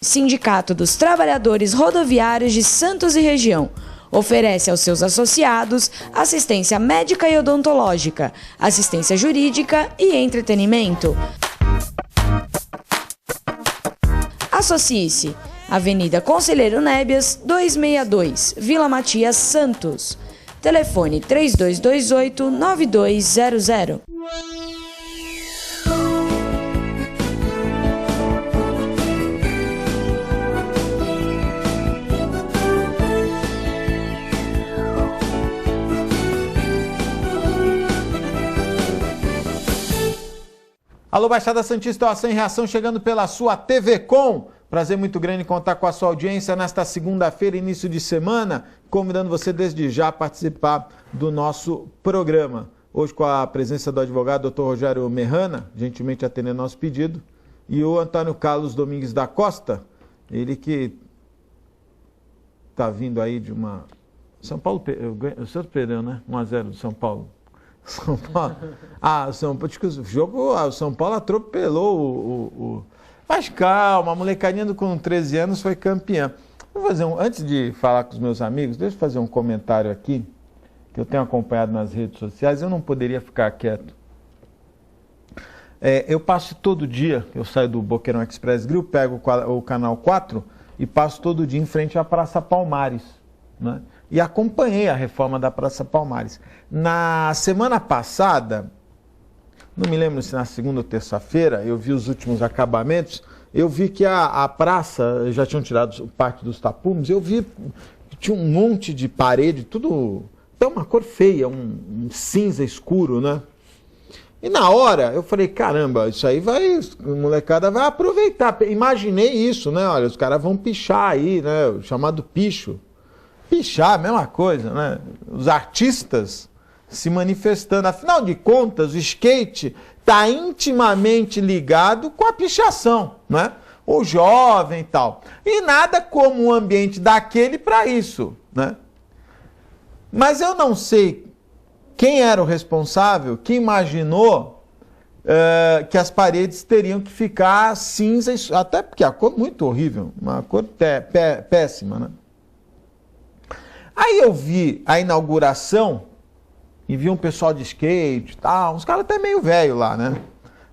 Sindicato dos Trabalhadores Rodoviários de Santos e Região. Oferece aos seus associados assistência médica e odontológica, assistência jurídica e entretenimento. Associe-se. Avenida Conselheiro Nébias, 262, Vila Matias, Santos. Telefone 3228-9200. Alô, Baixada Santista, Ação e Reação chegando pela sua TV Com. Prazer muito grande contar com a sua audiência nesta segunda-feira, início de semana, convidando você desde já a participar do nosso programa. Hoje com a presença do advogado Dr. Rogério Merrana, gentilmente atendendo nosso pedido, e o Antônio Carlos Domingues da Costa, ele que está vindo aí de uma... São Paulo, o senhor perdeu, né? 1-0 do São Paulo. São Paulo. O jogo, o São Paulo atropelou Mas calma, a molecadinha com 13 anos foi campeã. Antes de falar com os meus amigos, deixa eu fazer um comentário aqui, que eu tenho acompanhado nas redes sociais, eu não poderia ficar quieto. Eu passo todo dia, eu saio do Boqueirão Express Grill, pego o Canal 4 e passo todo dia em frente à Praça Palmares, né? E acompanhei a reforma da Praça Palmares. Na semana passada, não me lembro se na segunda ou terça-feira, eu vi os últimos acabamentos, eu vi que a praça, já tinham tirado parte dos tapumes, eu vi que tinha um monte de parede, tudo, é uma cor feia, um cinza escuro, né? E na hora, eu falei, caramba, isso aí a molecada vai aproveitar. Imaginei isso, né? Olha, os caras vão pichar aí, né? O chamado picho. Pichar, a mesma coisa, né? Os artistas se manifestando. Afinal de contas, o skate está intimamente ligado com a pichação, né? O jovem e tal. E nada como um ambiente daquele para isso, né? Mas eu não sei quem era o responsável, que imaginou que as paredes teriam que ficar cinzas, até porque a cor é muito horrível, uma cor péssima, né? Aí eu vi a inauguração e vi um pessoal de skate e tal, uns caras até meio velho lá, né?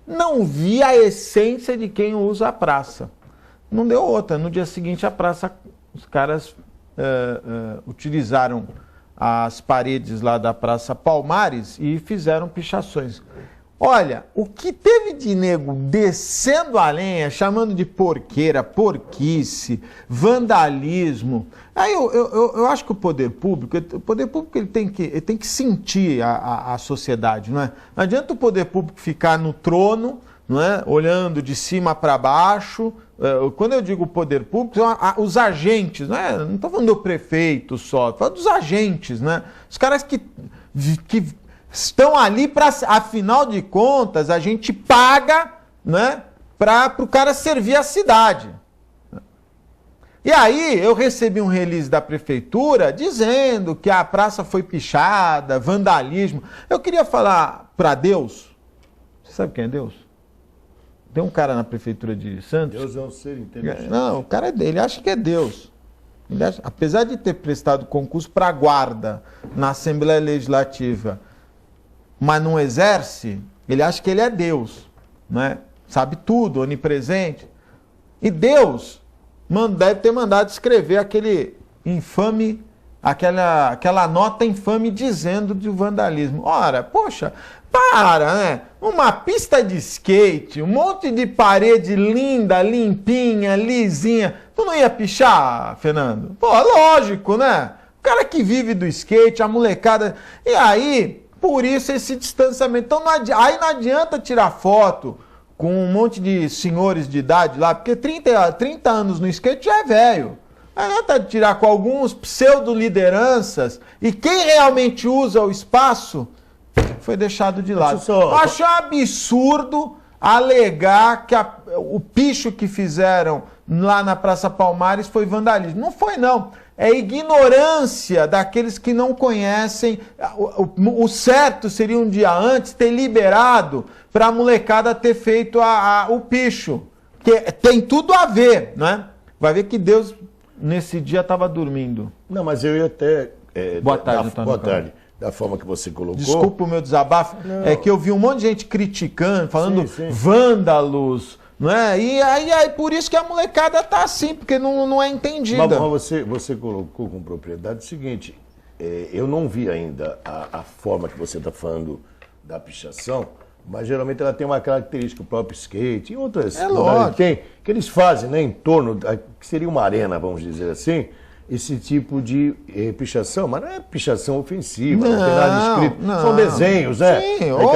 Não vi a essência de quem usa a praça. Não deu outra. No dia seguinte a praça, os caras utilizaram as paredes lá da Praça Palmares e fizeram pichações. Olha, o que teve de nego descendo a lenha, chamando de porqueira, porquice, vandalismo. Aí eu acho que o poder público ele tem que sentir a sociedade, não é? Não adianta o poder público ficar no trono, não é? Olhando de cima para baixo. Quando eu digo poder público, são os agentes, não é? Não estou falando do prefeito só, estou falando dos agentes, né? Os caras que estão ali para, afinal de contas, a gente paga, né, para o cara servir a cidade. E aí eu recebi um release da prefeitura dizendo que a praça foi pichada, vandalismo. Eu queria falar para Deus. Você sabe quem é Deus? Tem um cara na prefeitura de Santos. Deus é um ser inteligente. Não, o cara é dele, ele acha que é Deus. Apesar de ter prestado concurso para guarda na Assembleia Legislativa, mas não exerce, ele acha que ele é Deus, né? Sabe tudo, onipresente. E Deus deve ter mandado escrever aquele infame, aquela nota infame dizendo de vandalismo. Ora, poxa, para, né? Uma pista de skate, um monte de parede linda, limpinha, lisinha. Tu não ia pichar, Fernando? Pô, lógico, né? O cara que vive do skate, a molecada... E aí... Por isso esse distanciamento. Então aí não adianta tirar foto com um monte de senhores de idade lá, porque 30 anos no skate já é velho. Não adianta tirar com alguns pseudo-lideranças e quem realmente usa o espaço foi deixado de lado. Eu acho absurdo alegar que o picho que fizeram lá na Praça Palmares foi vandalismo. Não foi, não. É ignorância daqueles que não conhecem. O certo seria um dia antes ter liberado para a molecada ter feito o picho. Que tem tudo a ver, né? vai ver que Deus, nesse dia, estava dormindo. Não, mas eu ia até... Boa tarde, boa tarde. Da forma que você colocou... Desculpa o meu desabafo. Não. É que eu vi um monte de gente criticando, falando sim. vândalos, não é? E aí por isso que a molecada tá assim, porque não é entendida. Mas você colocou com propriedade o seguinte, eu não vi ainda a forma que você está falando da pichação, mas geralmente ela tem uma característica, o próprio skate e outras que eles fazem, né, em torno, que seria uma arena, vamos dizer assim, esse tipo de pichação, mas não é pichação ofensiva, não tem nada escrito. Não. São desenhos, né? Sim, ou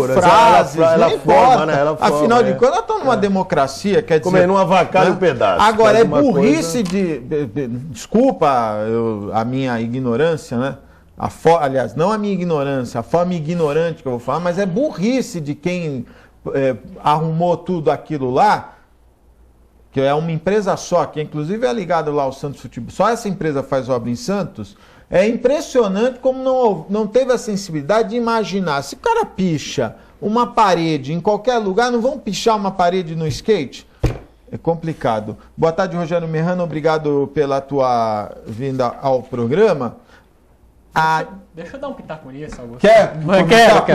frases, ela forma, né? Ela forma, afinal de contas, nós estamos numa democracia, quer dizer... Comendo uma vacada, né? Um pedaço. Agora, é burrice desculpa a minha ignorância, né? Aliás, não a minha ignorância, a forma ignorante que eu vou falar, mas é burrice de quem arrumou tudo aquilo lá, que é uma empresa só, que inclusive é ligada lá ao Santos Futebol, só essa empresa faz obra em Santos. É impressionante como não teve a sensibilidade de imaginar. Se o cara picha uma parede em qualquer lugar, não vão pichar uma parede no skate? É complicado. Boa tarde, Rogério Merrano, obrigado pela tua vinda ao programa. Deixa eu dar um pitaco nisso, Augusto. Quero.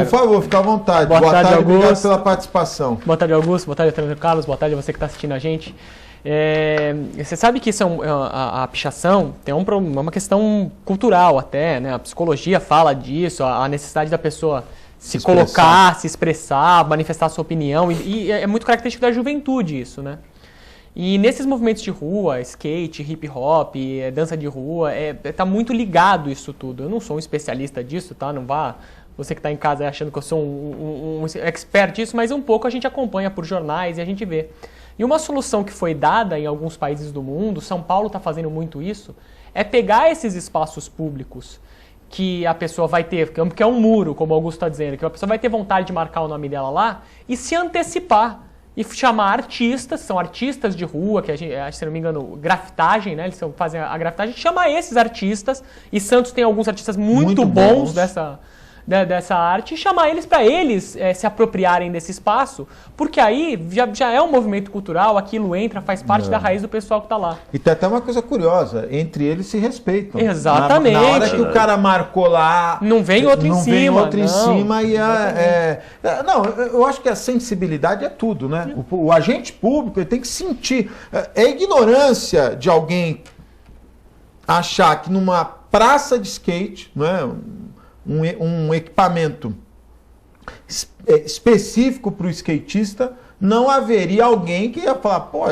Por favor, fica à vontade. Boa tarde, Augusto. Obrigado pela participação. Boa tarde, Augusto. Boa tarde, Carlos. Boa tarde a você que está assistindo a gente. Você sabe que isso a pichação tem uma questão cultural até, né? A psicologia fala disso, a necessidade da pessoa se colocar, se expressar, manifestar a sua opinião. E é muito característico da juventude isso, né? E nesses movimentos de rua, skate, hip hop, dança de rua, tá muito ligado isso tudo. Eu não sou um especialista disso, tá? Não vá você que está em casa achando que eu sou um expert disso, mas um pouco a gente acompanha por jornais e a gente vê. E uma solução que foi dada em alguns países do mundo, São Paulo está fazendo muito isso, é pegar esses espaços públicos que a pessoa vai ter, que é um muro, como o Augusto está dizendo, que a pessoa vai ter vontade de marcar o nome dela lá e se antecipar. E chamar artistas, são artistas de rua, que a gente, se não me engano, grafitagem, né? Eles fazem a grafitagem, chamar esses artistas, e Santos tem alguns artistas muito bons dessa arte, e chamar eles para eles se apropriarem desse espaço, porque aí já é um movimento cultural, aquilo entra, faz parte da raiz do pessoal que está lá. E tem até uma coisa curiosa, entre eles se respeitam. Exatamente. Na hora que o cara marcou lá... Não vem outro em cima. Não vem outro em cima e não, eu acho que a sensibilidade é tudo, né? O agente público ele tem que sentir. É ignorância de alguém achar que numa praça de skate, não é? Um equipamento específico para o skatista, não haveria alguém que ia falar, pô,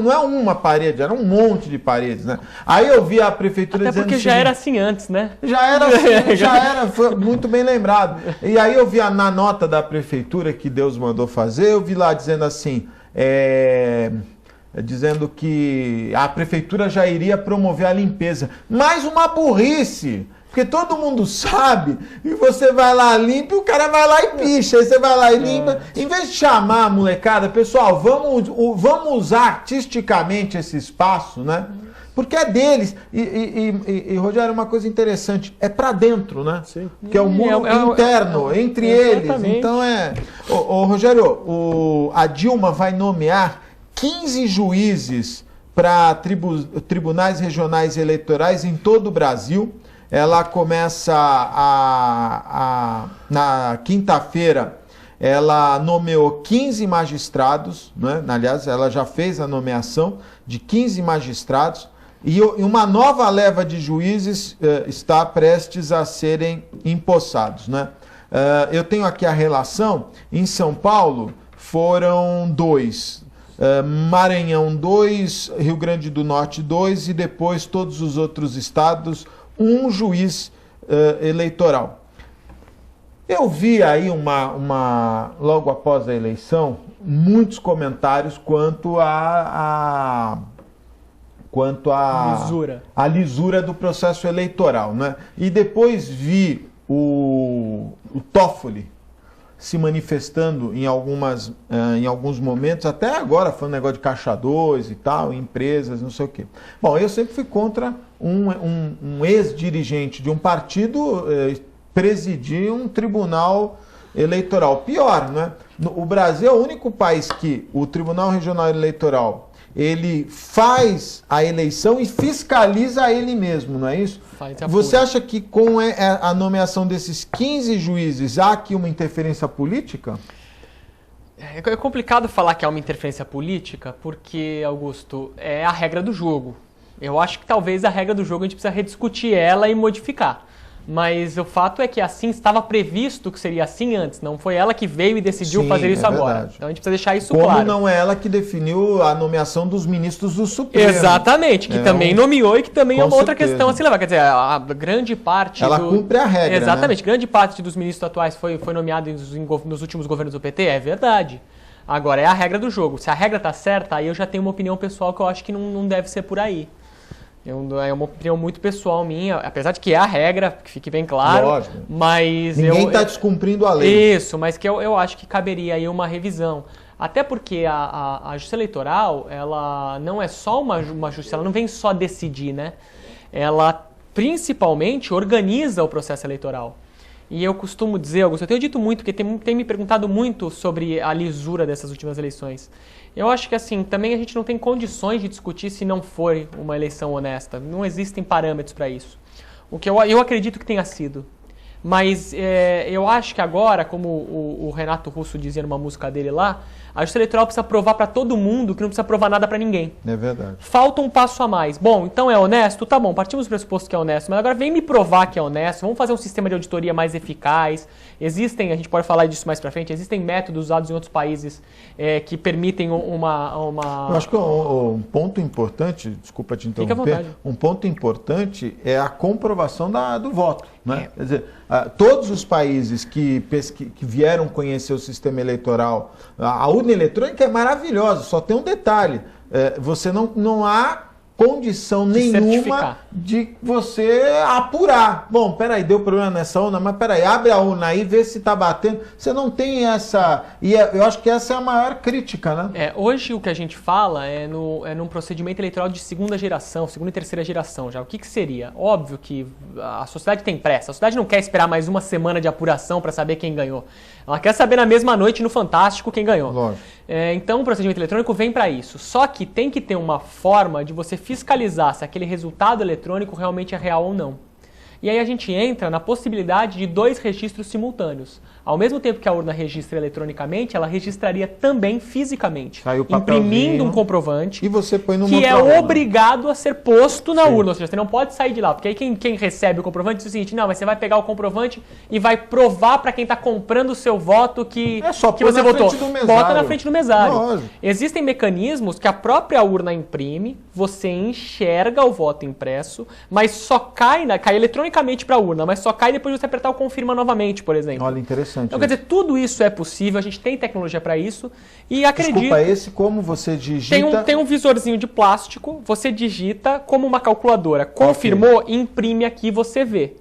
não é uma parede, era um monte de paredes, né? Aí eu vi a prefeitura dizendo... Até porque já era assim antes, né? Já era assim, foi muito bem lembrado. E aí eu vi na nota da prefeitura que Deus mandou fazer, eu vi lá dizendo assim, dizendo que a prefeitura já iria promover a limpeza. Mais uma burrice! Porque todo mundo sabe, e você vai lá, limpa, e o cara vai lá e picha, aí você vai lá e limpa. Em vez de chamar a molecada, pessoal, vamos usar artisticamente esse espaço, né? Porque é deles. E Rogério, uma coisa interessante, é para dentro, né? Sim. Que é o muro interno, entre eles. Então Rogério, a Dilma vai nomear 15 juízes para tribunais regionais eleitorais em todo o Brasil. Ela começa na quinta-feira, ela nomeou 15 magistrados, né? Aliás, ela já fez a nomeação de 15 magistrados e uma nova leva de juízes está prestes a serem empossados, né? Eu tenho aqui a relação, em São Paulo foram 2, Maranhão 2, Rio Grande do Norte 2 e depois todos os outros estados, um juiz eleitoral. Eu vi aí logo após a eleição, muitos comentários quanto à lisura do processo eleitoral, né? E depois vi o Toffoli se manifestando em alguns momentos, até agora falando negócio de caixa 2 e tal, empresas, não sei o quê. Bom, eu sempre fui contra um ex-dirigente de um partido presidir um tribunal eleitoral. Pior, né? O Brasil é o único país que o Tribunal Regional Eleitoral ele faz a eleição e fiscaliza ele mesmo, não é isso? Você acha que com a nomeação desses 15 juízes há aqui uma interferência política? É complicado falar que há uma interferência política, porque, Augusto, é a regra do jogo. Eu acho que talvez a regra do jogo a gente precisa rediscutir ela e modificar. Mas o fato é que assim estava previsto que seria assim antes. Não foi ela que veio e decidiu fazer isso agora. Verdade. Então a gente precisa deixar isso Como claro. não é ela que definiu a nomeação dos ministros do Supremo. Exatamente, que também nomeou e que também é uma outra certeza. questão a se levar. Quer dizer, a grande parte... Ela cumpre a regra, Exatamente, né? grande parte dos ministros atuais foi nomeado nos últimos governos do PT, é verdade. Agora, é a regra do jogo. Se a regra tá certa, aí eu já tenho uma opinião pessoal que eu acho que não deve ser por aí. É uma opinião muito pessoal minha, apesar de que é a regra, que fique bem claro. Lógico. Mas Ninguém está descumprindo a lei. Isso, mas que eu acho que caberia aí uma revisão. Até porque a Justiça Eleitoral, ela não é só uma justiça, ela não vem só decidir, né? Ela principalmente organiza o processo eleitoral. E eu costumo dizer, Augusto, eu tenho dito muito, porque tem me perguntado muito sobre a lisura dessas últimas eleições. Eu acho que assim, também a gente não tem condições de discutir se não for uma eleição honesta. Não existem parâmetros para isso. O que eu acredito que tenha sido. Mas eu acho que agora, como o Renato Russo dizia numa música dele lá, a Justiça Eleitoral precisa provar para todo mundo que não precisa provar nada para ninguém. É verdade. Falta um passo a mais. Bom, então é honesto? Tá bom, partimos do pressuposto que é honesto, mas agora vem me provar que é honesto, vamos fazer um sistema de auditoria mais eficaz. Existem, a gente pode falar disso mais pra frente, existem métodos usados em outros países que permitem uma... Eu acho que um ponto importante, desculpa te interromper, um ponto importante é a comprovação do voto. Né? Quer dizer, todos os países que vieram conhecer o sistema eleitoral, a urna eletrônica é maravilhosa, só tem um detalhe, você não há condição nenhuma de você apurar. Bom, peraí, deu problema nessa urna, mas peraí, abre a urna aí, vê se está batendo. Você não tem essa... E eu acho que essa é a maior crítica, né? Hoje o que a gente fala é num procedimento eleitoral de segunda e terceira geração já. O que seria? Óbvio que a sociedade tem pressa. A sociedade não quer esperar mais uma semana de apuração para saber quem ganhou. Ela quer saber na mesma noite no Fantástico quem ganhou. Lógico. Então o procedimento eletrônico vem para isso. Só que tem que ter uma forma de você fiscalizar se aquele resultado eletrônico realmente é real ou não. E aí a gente entra na possibilidade de 2 registros simultâneos. Ao mesmo tempo que a urna registra eletronicamente, ela registraria também fisicamente, imprimindo um comprovante e você põe numa que é obrigado a ser posto na urna. Ou seja, você não pode sair de lá, porque aí quem recebe o comprovante diz o seguinte: não, mas você vai pegar o comprovante e vai provar para quem está comprando o seu voto que você votou. Bota na frente do mesário. Lógico. Existem mecanismos que a própria urna imprime, você enxerga o voto impresso, mas só cai eletronicamente para a urna, mas só cai depois de você apertar o confirma novamente, por exemplo. Olha, interessante. Então, quer dizer, tudo isso é possível, a gente tem tecnologia para isso e acredito... Desculpa, como você digita... Tem um visorzinho de plástico, você digita como uma calculadora. Confirmou, imprime aqui, você vê.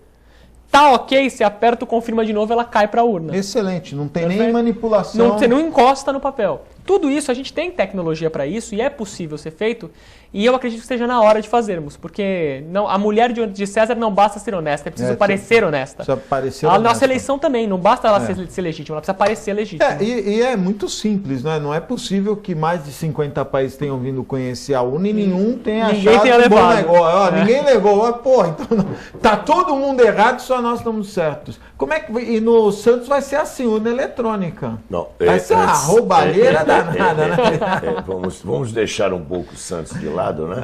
Tá ok, você aperta o confirma de novo, ela cai para a urna. Excelente, não tem nem manipulação. Você não encosta no papel. Tudo isso, a gente tem tecnologia para isso e é possível ser feito. E eu acredito que esteja na hora de fazermos, porque a mulher de César não basta ser honesta, é preciso parecer honesta. Precisa parecer honesta. A nossa eleição também, não basta ela ser legítima, ela precisa parecer legítima. E é muito simples, né? Não é possível que mais de 50 países tenham vindo conhecer a urna e nenhum tenha achado um bom negócio. Ninguém levou. Porra, então tá todo mundo errado, só nós estamos certos. Como é que... E no Santos vai ser assim, urna eletrônica. Não, vai ser uma roubalheira danada, né? Vamos deixar um pouco o Santos de lado, né?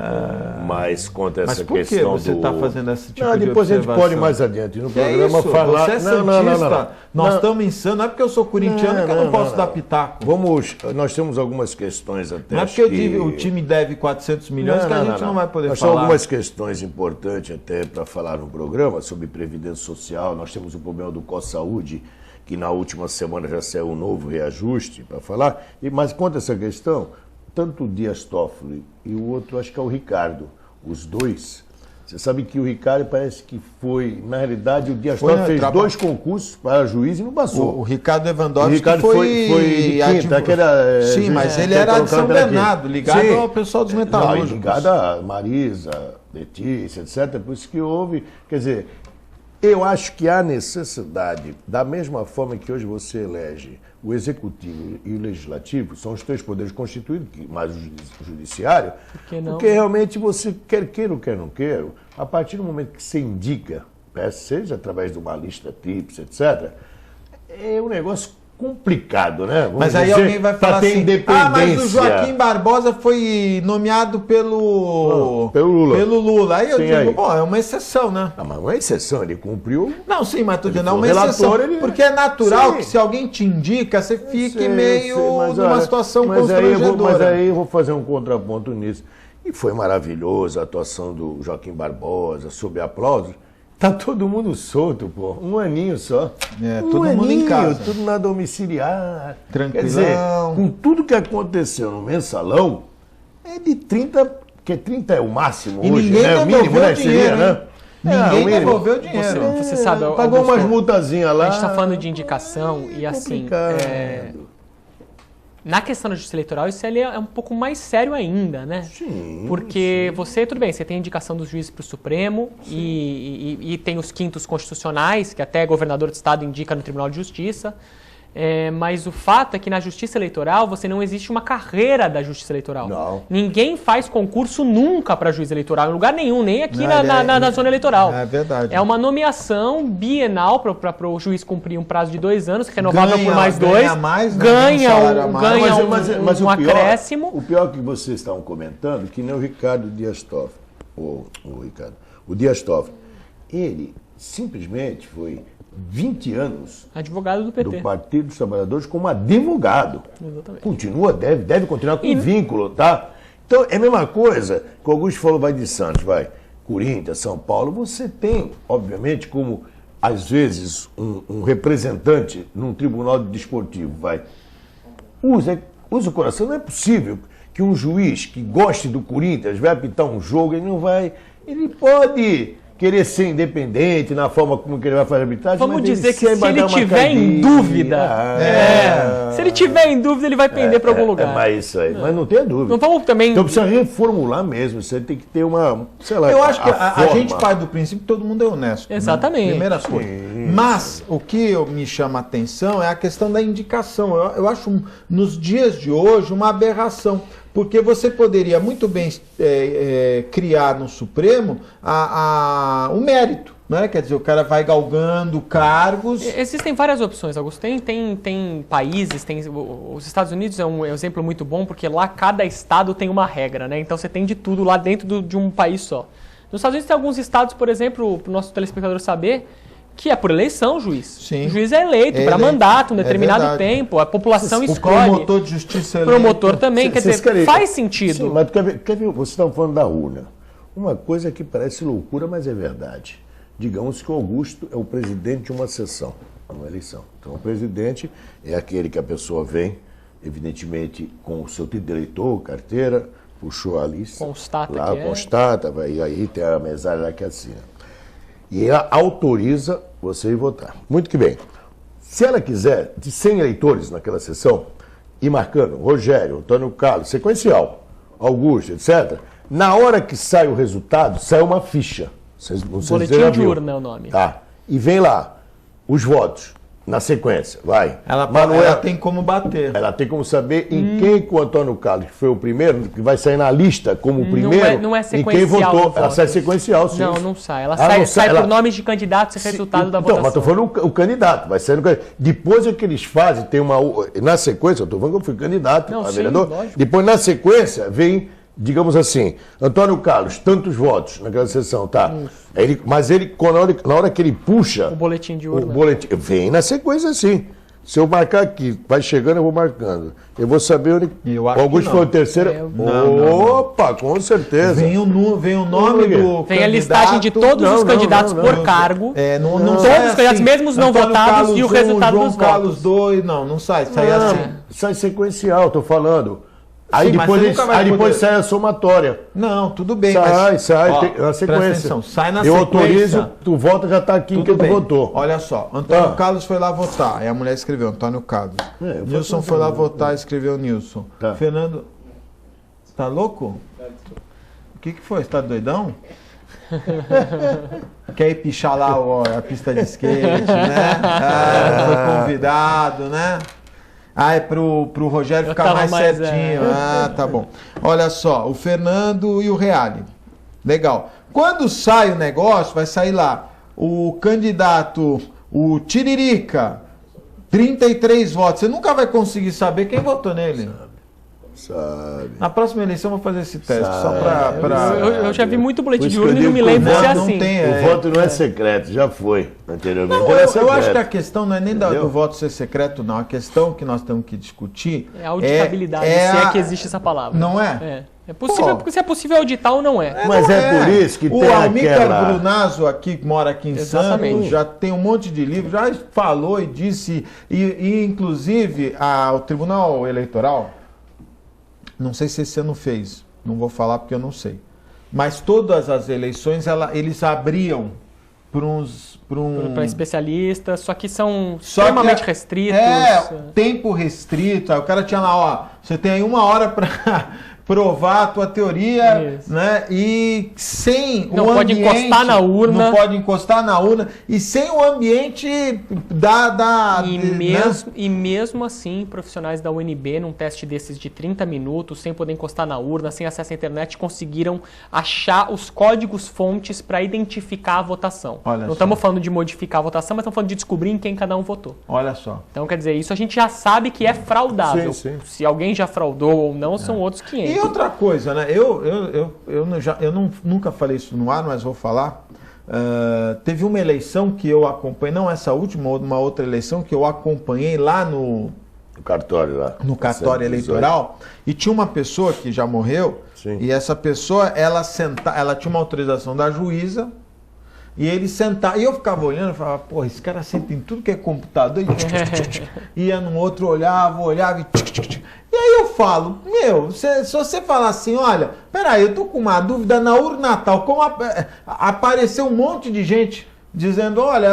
Mas quanto a essa questão do... Mas por que você está fazendo esse tipo de depois observação? A gente pode mais adiante no programa falar... Você é santista, nós estamos insano, não é porque eu sou corintiano que eu não posso dar pitaco. Nós temos algumas questões até... Não é porque o time deve 400 milhões que a gente não vai poder falar. Nós temos algumas questões importantes até para falar no programa sobre Previdência Social. Nós temos o problema do COSAúde, que na última semana já saiu um novo reajuste para falar. Mas quanto a essa questão, tanto o Dias Toffoli e o outro, acho que é o Ricardo, os dois, você sabe que o Ricardo parece que foi, na realidade, o Dias Toffoli fez 2 concursos para juiz e não passou. O Ricardo Lewandowski foi de quinta, que era... Sim, mas ele era de São Bernardo, ligado ao pessoal dos metalúrgicos. Ligado a Marisa, Letícia, etc. Por isso que houve, quer dizer... Eu acho que há necessidade, da mesma forma que hoje você elege o executivo e o legislativo são os 3 poderes constituídos, mais o judiciário, porque realmente você quer queira ou quer não queira, a partir do momento que você indica, seja através de uma lista tríplice, etc., é um negócio complicado, né? Mas aí alguém vai falar assim, mas o Joaquim Barbosa foi nomeado pelo Lula. Aí eu digo, bom, é uma exceção, né? Mas uma exceção, ele cumpriu... Não, sim, mas tudo é uma exceção. Porque é natural que se alguém te indica, você fique meio numa situação constrangedora. Mas aí eu vou fazer um contraponto nisso. E foi maravilhoso a atuação do Joaquim Barbosa, sob aplausos. Tá todo mundo solto, pô. Um aninho só. Todo mundo em casa. Tudo na domiciliar. Tranquilão. Quer dizer, com tudo que aconteceu no mensalão, é de 30, que 30 é o máximo e hoje, ninguém né? O mínimo, né? Dinheiro, Seria, né? Ninguém devolveu o dinheiro. Você sabe, pagou Augusto, umas multazinhas lá. A gente está falando de indicação e assim... Na questão da justiça eleitoral, isso ali é um pouco mais sério ainda, né? Sim. Porque tudo bem, você tem a indicação dos juízes para o Supremo e tem os quintos constitucionais, que até governador de estado indica no Tribunal de Justiça. Mas o fato é que na justiça eleitoral você não existe uma carreira da justiça eleitoral. Não. Ninguém faz concurso nunca para juiz eleitoral, em lugar nenhum, nem aqui na zona eleitoral. É verdade. É uma nomeação bienal para o juiz cumprir um prazo de 2 anos, renovável por mais 2. Ganha um acréscimo. O pior que vocês estavam comentando, que nem o Ricardo Dias Toffoli, o Dias Toffoli, ele simplesmente foi 20 anos advogado do PT, do Partido dos Trabalhadores, como advogado. Exatamente. Continua, deve continuar com vínculo, tá? Então, é a mesma coisa que o Augusto falou, vai de Santos, vai. Corinthians, São Paulo, você tem, obviamente, como, às vezes, um representante num tribunal desportivo, vai. Usa o coração, não é possível que um juiz que goste do Corinthians vai apitar um jogo, ele não vai... Ele pode... querer ser independente na forma como que ele vai fazer a arbitragem. Vamos dizer que se ele tiver em dúvida, se ele tiver em dúvida, ele vai pender para algum lugar. Mas isso aí, mas não tenha dúvida. Não vamos também... Então precisa reformular mesmo, você tem que ter uma, sei lá... Eu acho que a gente parte do princípio que todo mundo é honesto. Exatamente. Né? Primeira coisa. Mas o que me chama a atenção é a questão da indicação. Eu acho, nos dias de hoje, uma aberração. Porque você poderia muito bem criar no Supremo o mérito, né? Quer dizer, o cara vai galgando cargos. Existem várias opções, Augusto. Tem países, os Estados Unidos é um exemplo muito bom, porque lá cada estado tem uma regra, né? Então você tem de tudo lá dentro de um país só. Nos Estados Unidos tem alguns estados, por exemplo, para o nosso telespectador saber, que é por eleição o juiz. Sim. O juiz é eleito para mandato, um determinado tempo, a população escolhe. O promotor de justiça é eleito. Promotor também, quer dizer, faz sentido. Sim, mas quer ver, vocês estavam falando da urna. Uma coisa que parece loucura, mas é verdade. Digamos que o Augusto é o presidente de uma sessão, uma eleição. Então o presidente é aquele que a pessoa vem, evidentemente, com o seu título de eleitor, carteira, puxou a lista. Constata lá, que constata, e aí tem a mesária lá que assina. E ela autoriza você ir votar. Muito que bem. Se ela quiser, de 100 eleitores naquela sessão, ir marcando Rogério, Antônio Carlos, sequencial, Augusto, etc., na hora que sai o resultado, sai uma ficha. Boletim de urna é o nome. Tá. E vem lá os votos, na sequência, vai. Ela tem como bater. Ela tem como saber em quem que o Antônio Carlos, que foi o primeiro, que vai sair na lista como o primeiro, não é sequencial, em quem votou. Ela sai sequencial, sim. Não sai. Ela sai por nomes de candidatos e resultado da votação. Então, mas estou falando o candidato, vai ser depois é que eles fazem, tem uma... Na sequência, eu estou falando que eu fui candidato a vereador. Lógico. Depois, na sequência, vem... Digamos assim, Antônio Carlos, tantos votos naquela sessão, tá? Mas na hora que ele puxa... O boletim de urna. Vem na sequência, assim. Se eu marcar aqui, vai chegando, eu vou marcando. Eu vou saber onde... Eu acho o Augusto foi o terceiro. Opa, com certeza. Vem o nome do Vem a listagem de todos os candidatos por cargo. Não todos os candidatos, mesmo os não votados, e o resultado dos votos. Carlos 2, não sai. Sai assim. Sai sequencial, estou falando. Aí depois sai a somatória. Não, tudo bem. Sai, ó, tem a sequência. Atenção, sai na eu sequência. Autorizo, tu vota, já está aqui em quem tu votou. Olha só, Antônio Carlos foi lá votar. Aí a mulher escreveu Antônio Carlos. Nilson foi lá votar, escreveu Nilson. Tá. Fernando. Tá louco? O que foi? Você tá doidão? Quer ir pichar lá a pista de skate, né? Foi convidado, né? Ah, é pro Rogério ficar mais certinho. Tá bom. Olha só, o Fernando e o Reale. Legal. Quando sai o negócio, vai sair lá o candidato, o Tiririca, 33 votos. Você nunca vai conseguir saber quem votou nele. Sabe. Na próxima eleição eu vou fazer esse teste, só pra... Eu já vi muito boletim de Por isso urna que e eu não me digo que lembro o se é voto assim. não tem, O voto não é secreto, já foi. Anteriormente Não, era eu secreto. acho que a questão não é nem do voto ser secreto, não. A questão que nós temos que discutir É a auditabilidade, se é que existe essa palavra. Não é? É possível, porque se é possível auditar ou não é. Mas não é por isso que o tem Almícar aquela... Brunazzo aqui, que mora aqui em Exatamente. Santos, já tem um monte de livro, já falou e disse, e inclusive o Tribunal Eleitoral, não sei se esse ano fez, não vou falar porque eu não sei, mas todas as eleições eles abriam para especialistas, só que são extremamente restritos. Tempo restrito. Aí o cara tinha lá, ó, você tem aí 1 hora para provar a tua teoria, né? E sem não o pode ambiente, encostar na urna. Não pode encostar na urna e sem o ambiente E mesmo assim, profissionais da UNB, num teste desses de 30 minutos, sem poder encostar na urna, sem acesso à internet, conseguiram achar os códigos fontes para identificar a votação. Não estamos falando de modificar a votação, mas estamos falando de descobrir em quem cada um votou. Olha só. Então, quer dizer, isso a gente já sabe que é fraudável. Sim. Se alguém já fraudou ou não, são outros 500. E outra coisa, né? Eu nunca falei isso no ar, mas vou falar. Teve uma eleição que eu acompanhei, não essa última, uma outra eleição que eu acompanhei lá no cartório lá. No cartório eleitoral, e tinha uma pessoa que já morreu, Sim. e essa pessoa, ela tinha uma autorização da juíza, e ele sentava, e eu ficava olhando e falava, porra, esse cara senta em tudo que é computador, e ia no outro, olhava, e aí eu falo, se você falar assim, olha, peraí, eu tô com uma dúvida na urna tal, como apareceu um monte de gente dizendo, olha,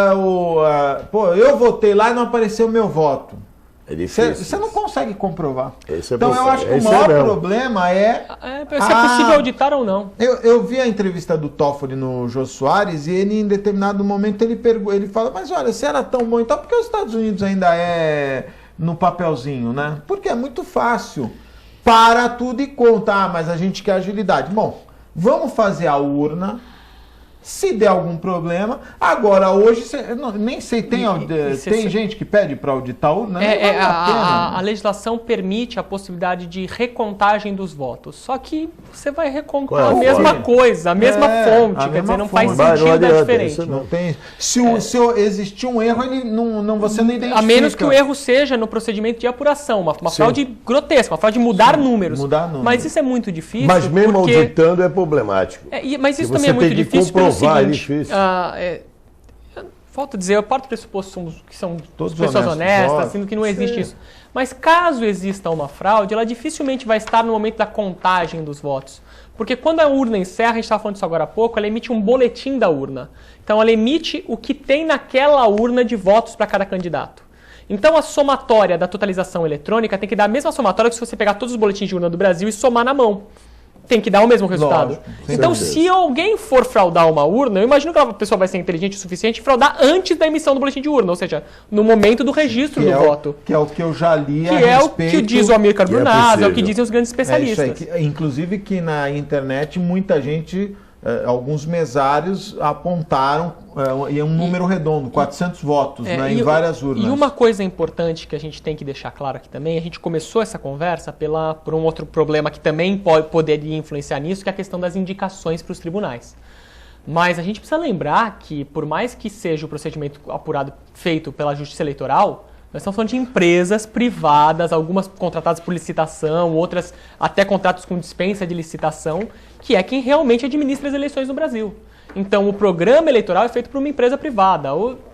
eu votei lá e não apareceu o meu voto. É difícil. Você não consegue comprovar. Então eu acho que o maior problema é... se é possível auditar ou não. Eu vi a entrevista do Toffoli no Jô Soares e ele, em determinado momento, ele fala, mas olha, se era tão bom, então por que os Estados Unidos ainda é no papelzinho, né? Porque é muito fácil. Para tudo e conta. Mas a gente quer agilidade. Bom, vamos fazer a urna. Se der algum problema, agora hoje, nem sei, tem gente que pede para auditar a urna? A legislação permite a possibilidade de recontagem dos votos, só que você vai recontar a mesma coisa, a mesma fonte, quer dizer, não faz sentido dar diferente. Não tem, se existir um erro, você não identifica. A menos que o erro seja no procedimento de apuração, uma fraude grotesca, uma fraude de mudar números. Mas isso é muito difícil. Mas mesmo auditando é problemático. Mas isso também é muito difícil pelo seguinte, falta dizer, eu parto do pressuposto que são todas pessoas honestas, sendo que não existe isso. Mas caso exista uma fraude, ela dificilmente vai estar no momento da contagem dos votos. Porque quando a urna encerra, a gente estava falando disso agora há pouco, ela emite um boletim da urna. Então ela emite o que tem naquela urna de votos para cada candidato. Então a somatória da totalização eletrônica tem que dar a mesma somatória que se você pegar todos os boletins de urna do Brasil e somar na mão. Tem que dar o mesmo resultado. Lógico, então, se alguém for fraudar uma urna, eu imagino que a pessoa vai ser inteligente o suficiente e fraudar antes da emissão do boletim de urna, ou seja, no momento do registro do voto. Que é o que eu já li a respeito. Que é o que diz o Amílcar Brunazzo, é o que dizem os grandes especialistas. Inclusive que na internet muita gente... alguns mesários apontaram um número redondo, 400 votos em várias urnas. E uma coisa importante que a gente tem que deixar claro aqui também, a gente começou essa conversa por um outro problema que também poderia influenciar nisso, que é a questão das indicações para os tribunais. Mas a gente precisa lembrar que, por mais que seja o procedimento apurado feito pela Justiça Eleitoral, nós estamos falando de empresas privadas, algumas contratadas por licitação, outras até contratos com dispensa de licitação, que é quem realmente administra as eleições no Brasil. Então, o programa eleitoral é feito por uma empresa privada,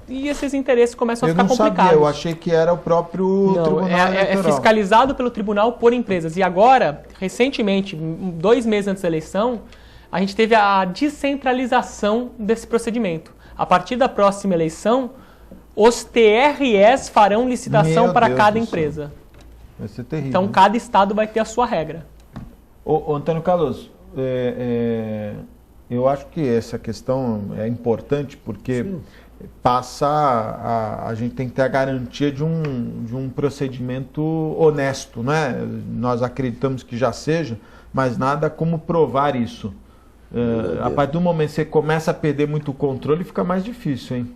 e esses interesses começam a ficar complicados. Sabia, eu achei que era o próprio Tribunal Eleitoral. É fiscalizado pelo tribunal por empresas. E agora, recentemente, 2 meses antes da eleição, a gente teve a descentralização desse procedimento. A partir da próxima eleição, os TREs farão licitação para cada empresa. Vai ser terrível. Então, cada estado vai ter a sua regra. Ô Antônio Carlos, eu acho que essa questão é importante porque passa a gente tem que ter a garantia de um procedimento honesto, né? Nós acreditamos que já seja, mas nada como provar isso. A partir do momento que você começa a perder muito o controle, fica mais difícil, hein?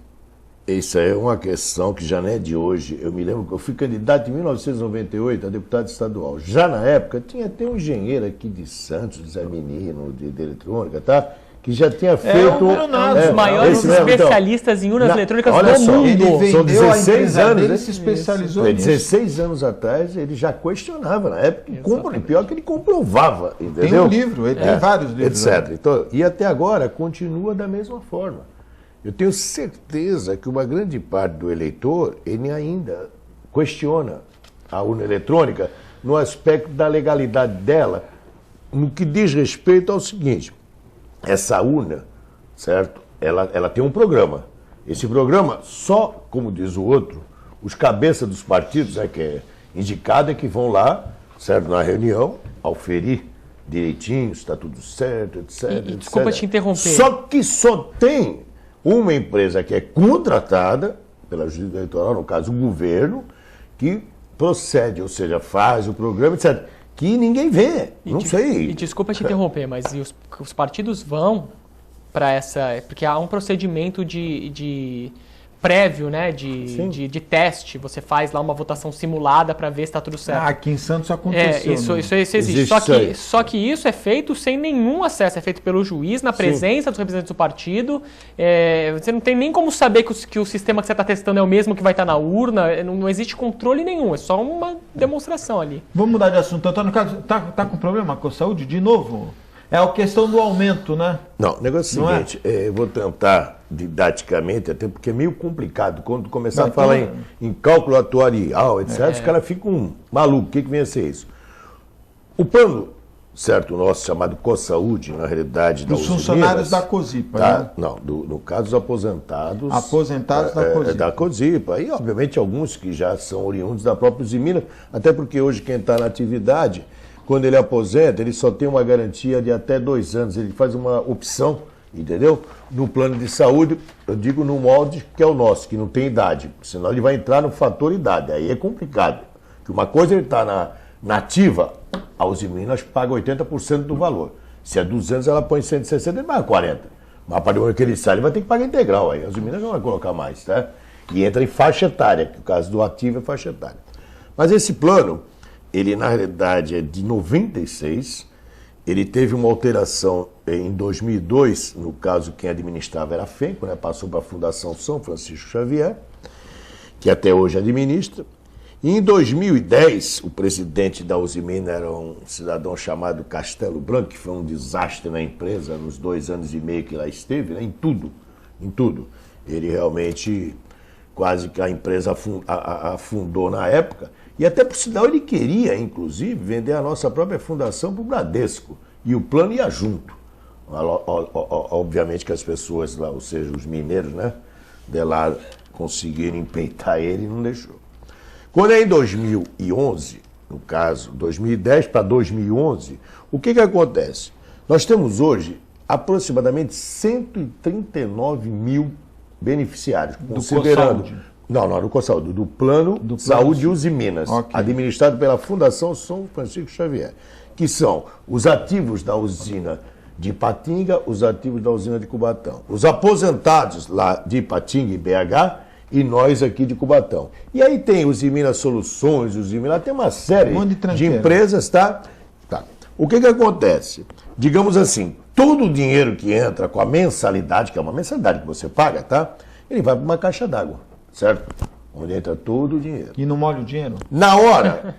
Isso é uma questão que já não é de hoje. Eu me lembro que eu fui candidato em 1998 a deputado estadual. Já na época, tinha até um engenheiro aqui de Santos, Zé Menino, de eletrônica, tá? Que já tinha feito... um dos maiores especialistas em urnas eletrônicas do mundo. Ele São 16 anos. Ele se especializou nisso. 16 anos atrás, ele já questionava na época. E pior que ele comprovava, entendeu? Tem um livro, ele tem vários livros. Etc. Então, e até agora continua da mesma forma. Eu tenho certeza que uma grande parte do eleitor, ele ainda questiona a urna eletrônica no aspecto da legalidade dela, no que diz respeito ao seguinte: essa urna, certo? Ela tem um programa. Esse programa, só, como diz o outro, os cabeças dos partidos, que é indicado, é que vão lá, certo? Na reunião, auferir direitinho, se está tudo certo, etc. Desculpa te interromper. Só que só tem uma empresa que é contratada pela Justiça Eleitoral, no caso o governo, que procede, ou seja, faz o programa, etc. Que ninguém vê, não sei. E desculpa te interromper, mas os partidos vão para essa... Porque há um procedimento de prévio, né, de teste. Você faz lá uma votação simulada para ver se está tudo certo. Aqui em Santos aconteceu. Isso existe. Só que isso é feito sem nenhum acesso. É feito pelo juiz, na presença dos representantes do partido. Você não tem nem como saber que o sistema que você está testando é o mesmo que vai estar na urna. Não existe controle nenhum. É só uma demonstração ali. Vamos mudar de assunto. Antônio Carlos, tá com problema com a saúde de novo? É a questão do aumento, né? Não, o negócio é o seguinte, eu vou tentar didaticamente, até porque é meio complicado. Quando começar a falar em cálculo atuarial, etc., os caras ficam malucos. O que vem a ser isso? O plano, certo, nosso chamado COSaúde, na realidade, dos funcionários da COSIPA, tá? né? Não, no caso dos aposentados. Aposentados da COSIPA. Da COSIPA. E, obviamente, alguns que já são oriundos da própria Usiminas, até porque hoje quem está na atividade, quando ele aposenta, ele só tem uma garantia de até 2 anos. Ele faz uma opção, entendeu? No plano de saúde, eu digo no molde que é o nosso, que não tem idade. Senão ele vai entrar no fator idade. Aí é complicado. Porque uma coisa ele está na ativa, a Usiminas paga 80% do valor. Se é 200, ela põe 160, ele paga 40. Mas a partir do momento que ele sai, ele vai ter que pagar integral. Aí a Usiminas não vai colocar mais, tá? E entra em faixa etária, que o caso do ativo é faixa etária. Mas esse plano, ele na realidade é de 96, ele teve uma alteração em 2002, no caso quem administrava era a FENCO, né? Passou para a Fundação São Francisco Xavier, que até hoje administra. E em 2010, o presidente da Usiminas era um cidadão chamado Castelo Branco, que foi um desastre na empresa nos 2 anos e meio que lá esteve, né? Em tudo. Ele realmente, quase que a empresa afundou na época. E até por sinal ele queria, inclusive, vender a nossa própria fundação para o Bradesco. E o plano ia junto. Obviamente que as pessoas lá, ou seja, os mineiros, né, de lá conseguiram empeitar ele e não deixou. Quando é em 2011, no caso, 2010 para 2011, o que acontece? Nós temos hoje aproximadamente 139 mil beneficiários, considerando... Não, do COSaúde, do Plano de Saúde Usiminas, administrado pela Fundação São Francisco Xavier, que são os ativos da usina de Ipatinga, os ativos da usina de Cubatão, os aposentados lá de Ipatinga e BH e nós aqui de Cubatão. E aí tem Usiminas Soluções, Usiminas, tem uma série de empresas, tá? O que acontece? Digamos assim, todo o dinheiro que entra com a mensalidade, que é uma mensalidade que você paga, tá? Ele vai para uma caixa d'água. Certo? Onde entra todo o dinheiro. E não molha o dinheiro? Na hora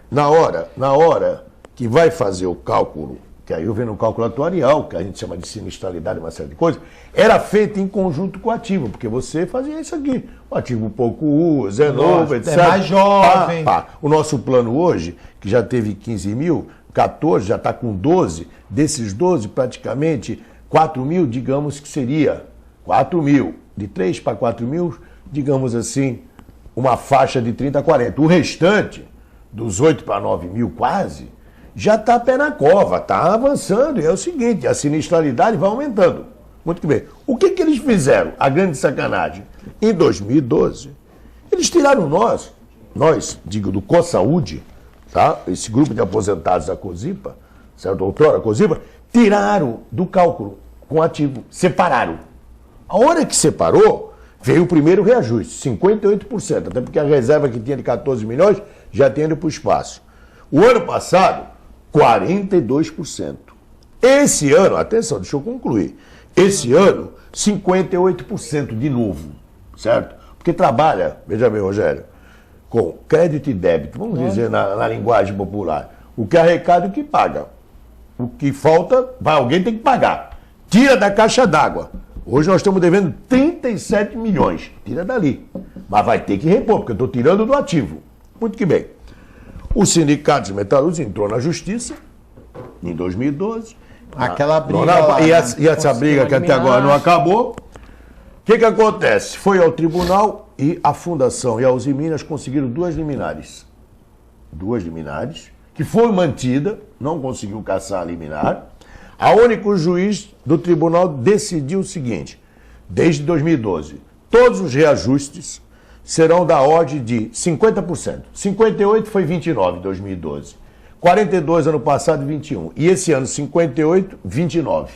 que vai fazer o cálculo, que aí eu venho no cálculo atuarial, que a gente chama de sinistralidade, uma série de coisas, era feito em conjunto com o ativo, porque você fazia isso aqui. O ativo pouco usa, é novo, etc. É mais jovem. O nosso plano hoje, que já teve 15 mil, 14, já está com 12, desses 12, praticamente 4 mil, digamos que seria 4 mil. De 3 para 4 mil, digamos assim, uma faixa de 30 a 40. O restante, dos 8 para 9 mil quase, já está pé na cova, está avançando. E é o seguinte, a sinistralidade vai aumentando. Muito bem. O que eles fizeram? A grande sacanagem. Em 2012, eles tiraram nós, digo, do COSAúde, tá? Esse grupo de aposentados da COSIPA, certo? Outrora COSIPA, tiraram do cálculo com ativo, separaram. A hora que separou, veio o primeiro reajuste, 58%, até porque a reserva que tinha de 14 milhões já tinha ido para o espaço. O ano passado, 42%. Esse ano, atenção, deixa eu concluir, esse ano, 58% de novo, certo? Porque trabalha, veja bem, Rogério, com crédito e débito, vamos dizer na linguagem popular, o que arrecada e o que paga. O que falta, alguém tem que pagar. Tira da caixa d'água. Hoje nós estamos devendo 37 milhões. Tira dali. Mas vai ter que repor, porque eu estou tirando do ativo. Muito que bem. O Sindicato dos Metalúrgicos entrou na Justiça em 2012. Aquela briga e essa briga que até agora não acabou. O que acontece? Foi ao tribunal e a Fundação e a Uzi Minas conseguiram duas liminares. Duas liminares, que foi mantida, não conseguiu caçar a liminar. A único juiz do tribunal decidiu o seguinte: desde 2012, todos os reajustes serão da ordem de 50%. 58 foi 29 em 2012. 42 ano passado, 21. E esse ano, 58, 29.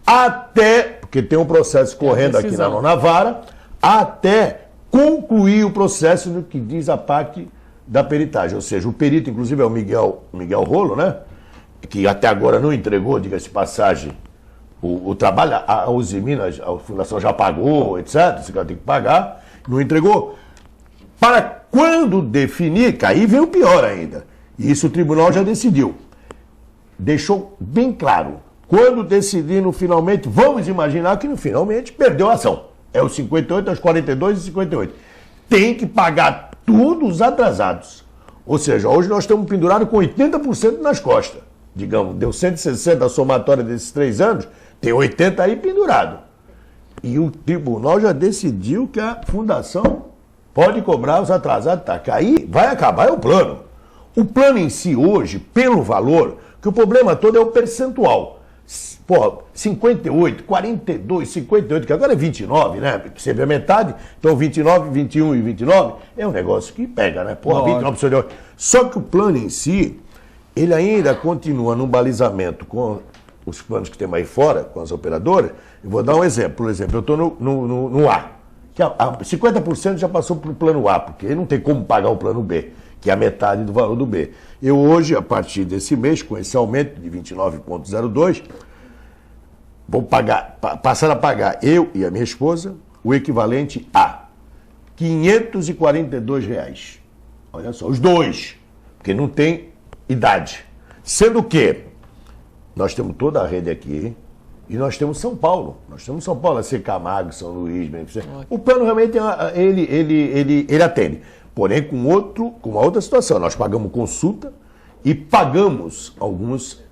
Até, porque tem um processo correndo aqui na nona vara, até concluir o processo no que diz a parte da peritagem. Ou seja, o perito, inclusive, é o Miguel Rolo, né? Que até agora não entregou, diga-se passagem, o trabalho. A Uzi Minas, a Fundação já pagou, etc. Esse cara tem que pagar, não entregou. Para quando definir, que aí vem o pior ainda. E isso o tribunal já decidiu. Deixou bem claro. Quando decidiram finalmente, vamos imaginar que no finalmente perdeu a ação. É os 58, aos 42 e 58. Tem que pagar tudo os atrasados. Ou seja, hoje nós estamos pendurados com 80% nas costas. Digamos, deu 160 a somatória desses 3 anos, tem 80 aí pendurado. E o tribunal já decidiu que a fundação pode cobrar os atrasados. Tá? Que aí vai acabar é o plano. O plano em si hoje, pelo valor, que o problema todo é o percentual. Pô, 58, 42, 58, que agora é 29, né? Você vê a metade, então 29, 21 e 29 é um negócio que pega, né? Pô, 29%. Só que o plano em si, ele ainda continua no balizamento com os planos que tem aí fora, com as operadoras. Eu vou dar um exemplo. Por exemplo, eu estou no A, que 50% já passou para o plano A, porque não tem como pagar o plano B, que é a metade do valor do B. Eu hoje, a partir desse mês, com esse aumento de 29,02, vou passar a pagar, eu e a minha esposa, o equivalente a R$ 542. Olha só, os dois, porque não tem idade. Sendo que nós temos toda a rede aqui e nós temos São Paulo. Nós temos São Paulo, a Camargo, São Luís, o plano realmente ele atende. Porém, com uma outra situação. Nós pagamos consulta e pagamos alguns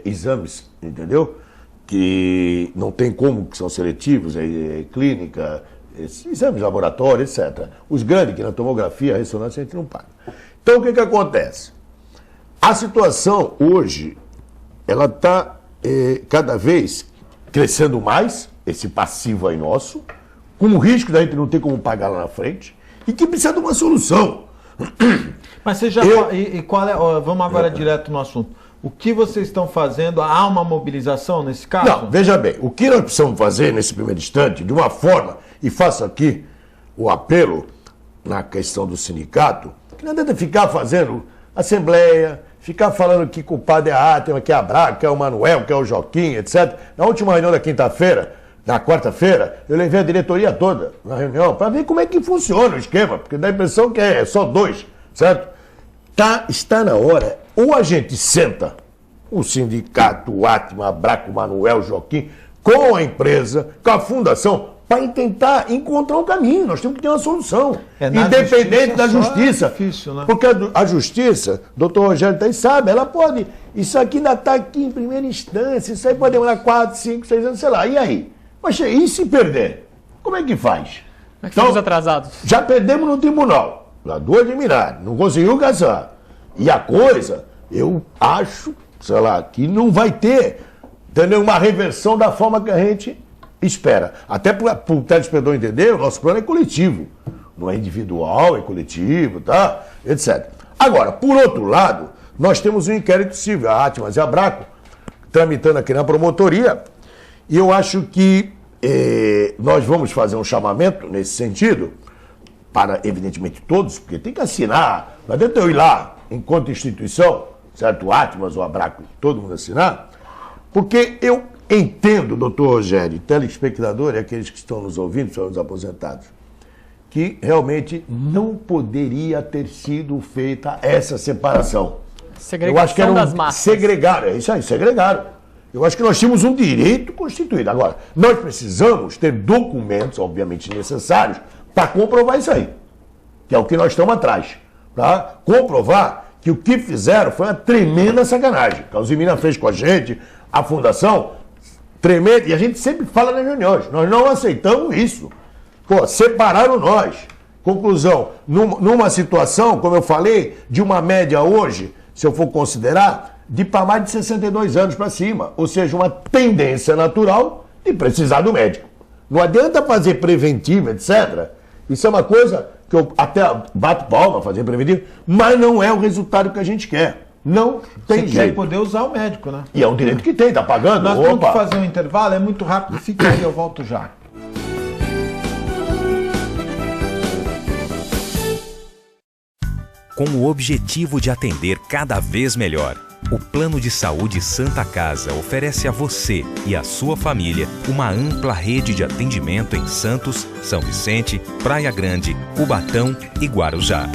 exames, entendeu? Que não tem como, que são seletivos, clínica, exames de laboratório, etc. Os grandes, que na tomografia, a ressonância, a gente não paga. Então, o que acontece? A situação hoje, ela está cada vez crescendo mais, esse passivo aí nosso, com o risco da gente não ter como pagar lá na frente, e que precisa de uma solução. Mas você já... E qual é... Vamos agora direto no assunto. O que vocês estão fazendo? Há uma mobilização nesse caso? Não, veja bem, o que nós precisamos fazer nesse primeiro instante, de uma forma, e faço aqui o apelo na questão do sindicato, que não adianta ficar fazendo assembleia, ficar falando que culpado é a Atema, que é a Braga, que é o Manuel, que é o Joaquim, etc. Na última reunião da quinta-feira, na quarta-feira, eu levei a diretoria toda na reunião para ver como é que funciona o esquema, porque dá a impressão que é só 2, certo? Está na hora, ou a gente senta, o sindicato, o Atema, a Braga, o Manuel, o Joaquim, com a empresa, com a fundação, para tentar encontrar um caminho. Nós temos que ter uma solução, independente da justiça. É difícil, né? Porque a justiça, doutor Rogério Thaís sabe, ela pode, isso aqui ainda está aqui em primeira instância, isso aí pode demorar 4, 5, 6 anos, sei lá, e aí? Mas e se perder? Como é que faz? Como é que ficam os atrasados? Já perdemos no tribunal, lá 2 liminares, não conseguiu caçar. E a coisa, eu acho, sei lá, que não vai ter Entendeu? Uma reversão da forma que a gente espera. Até para o telespectador entender, o nosso plano é coletivo. Não é individual, é coletivo, tá? Etc. Agora, por outro lado, nós temos um inquérito civil, a Atmas e a Abraco, tramitando aqui na promotoria, e eu acho que nós vamos fazer um chamamento nesse sentido, para, evidentemente, todos, porque tem que assinar, não adianta eu ir lá, enquanto instituição, certo? O Atmas, o Abraco, todo mundo assinar, porque eu entendo, doutor Rogério, telespectador e aqueles que estão nos ouvindo, são os aposentados, que realmente não poderia ter sido feita essa separação. Segregação, eu acho que era das massas. Segregaram, é isso aí, segregaram. Eu acho que nós tínhamos um direito constituído. Agora, nós precisamos ter documentos, obviamente necessários, para comprovar isso aí, que é o que nós estamos atrás. Tá? Comprovar que o que fizeram foi uma tremenda sacanagem. A Alzimina fez com a gente, a fundação, tremenda, e a gente sempre fala nas reuniões, nós não aceitamos isso. Pô, separaram nós. Conclusão, numa situação, como eu falei, de uma média hoje, se eu for considerar, de para mais de 62 anos para cima. Ou seja, uma tendência natural de precisar do médico. Não adianta fazer preventivo, etc. Isso é uma coisa que eu até bato palma, fazer preventivo, mas não é o resultado que a gente quer. Não tem jeito. Você quer poder usar o médico, né? E é um direito que tem, tá pagando. Nós vamos fazer um intervalo, é muito rápido, fica aí, eu volto já. Com o objetivo de atender cada vez melhor, o Plano de Saúde Santa Casa oferece a você e a sua família uma ampla rede de atendimento em Santos, São Vicente, Praia Grande, Cubatão e Guarujá.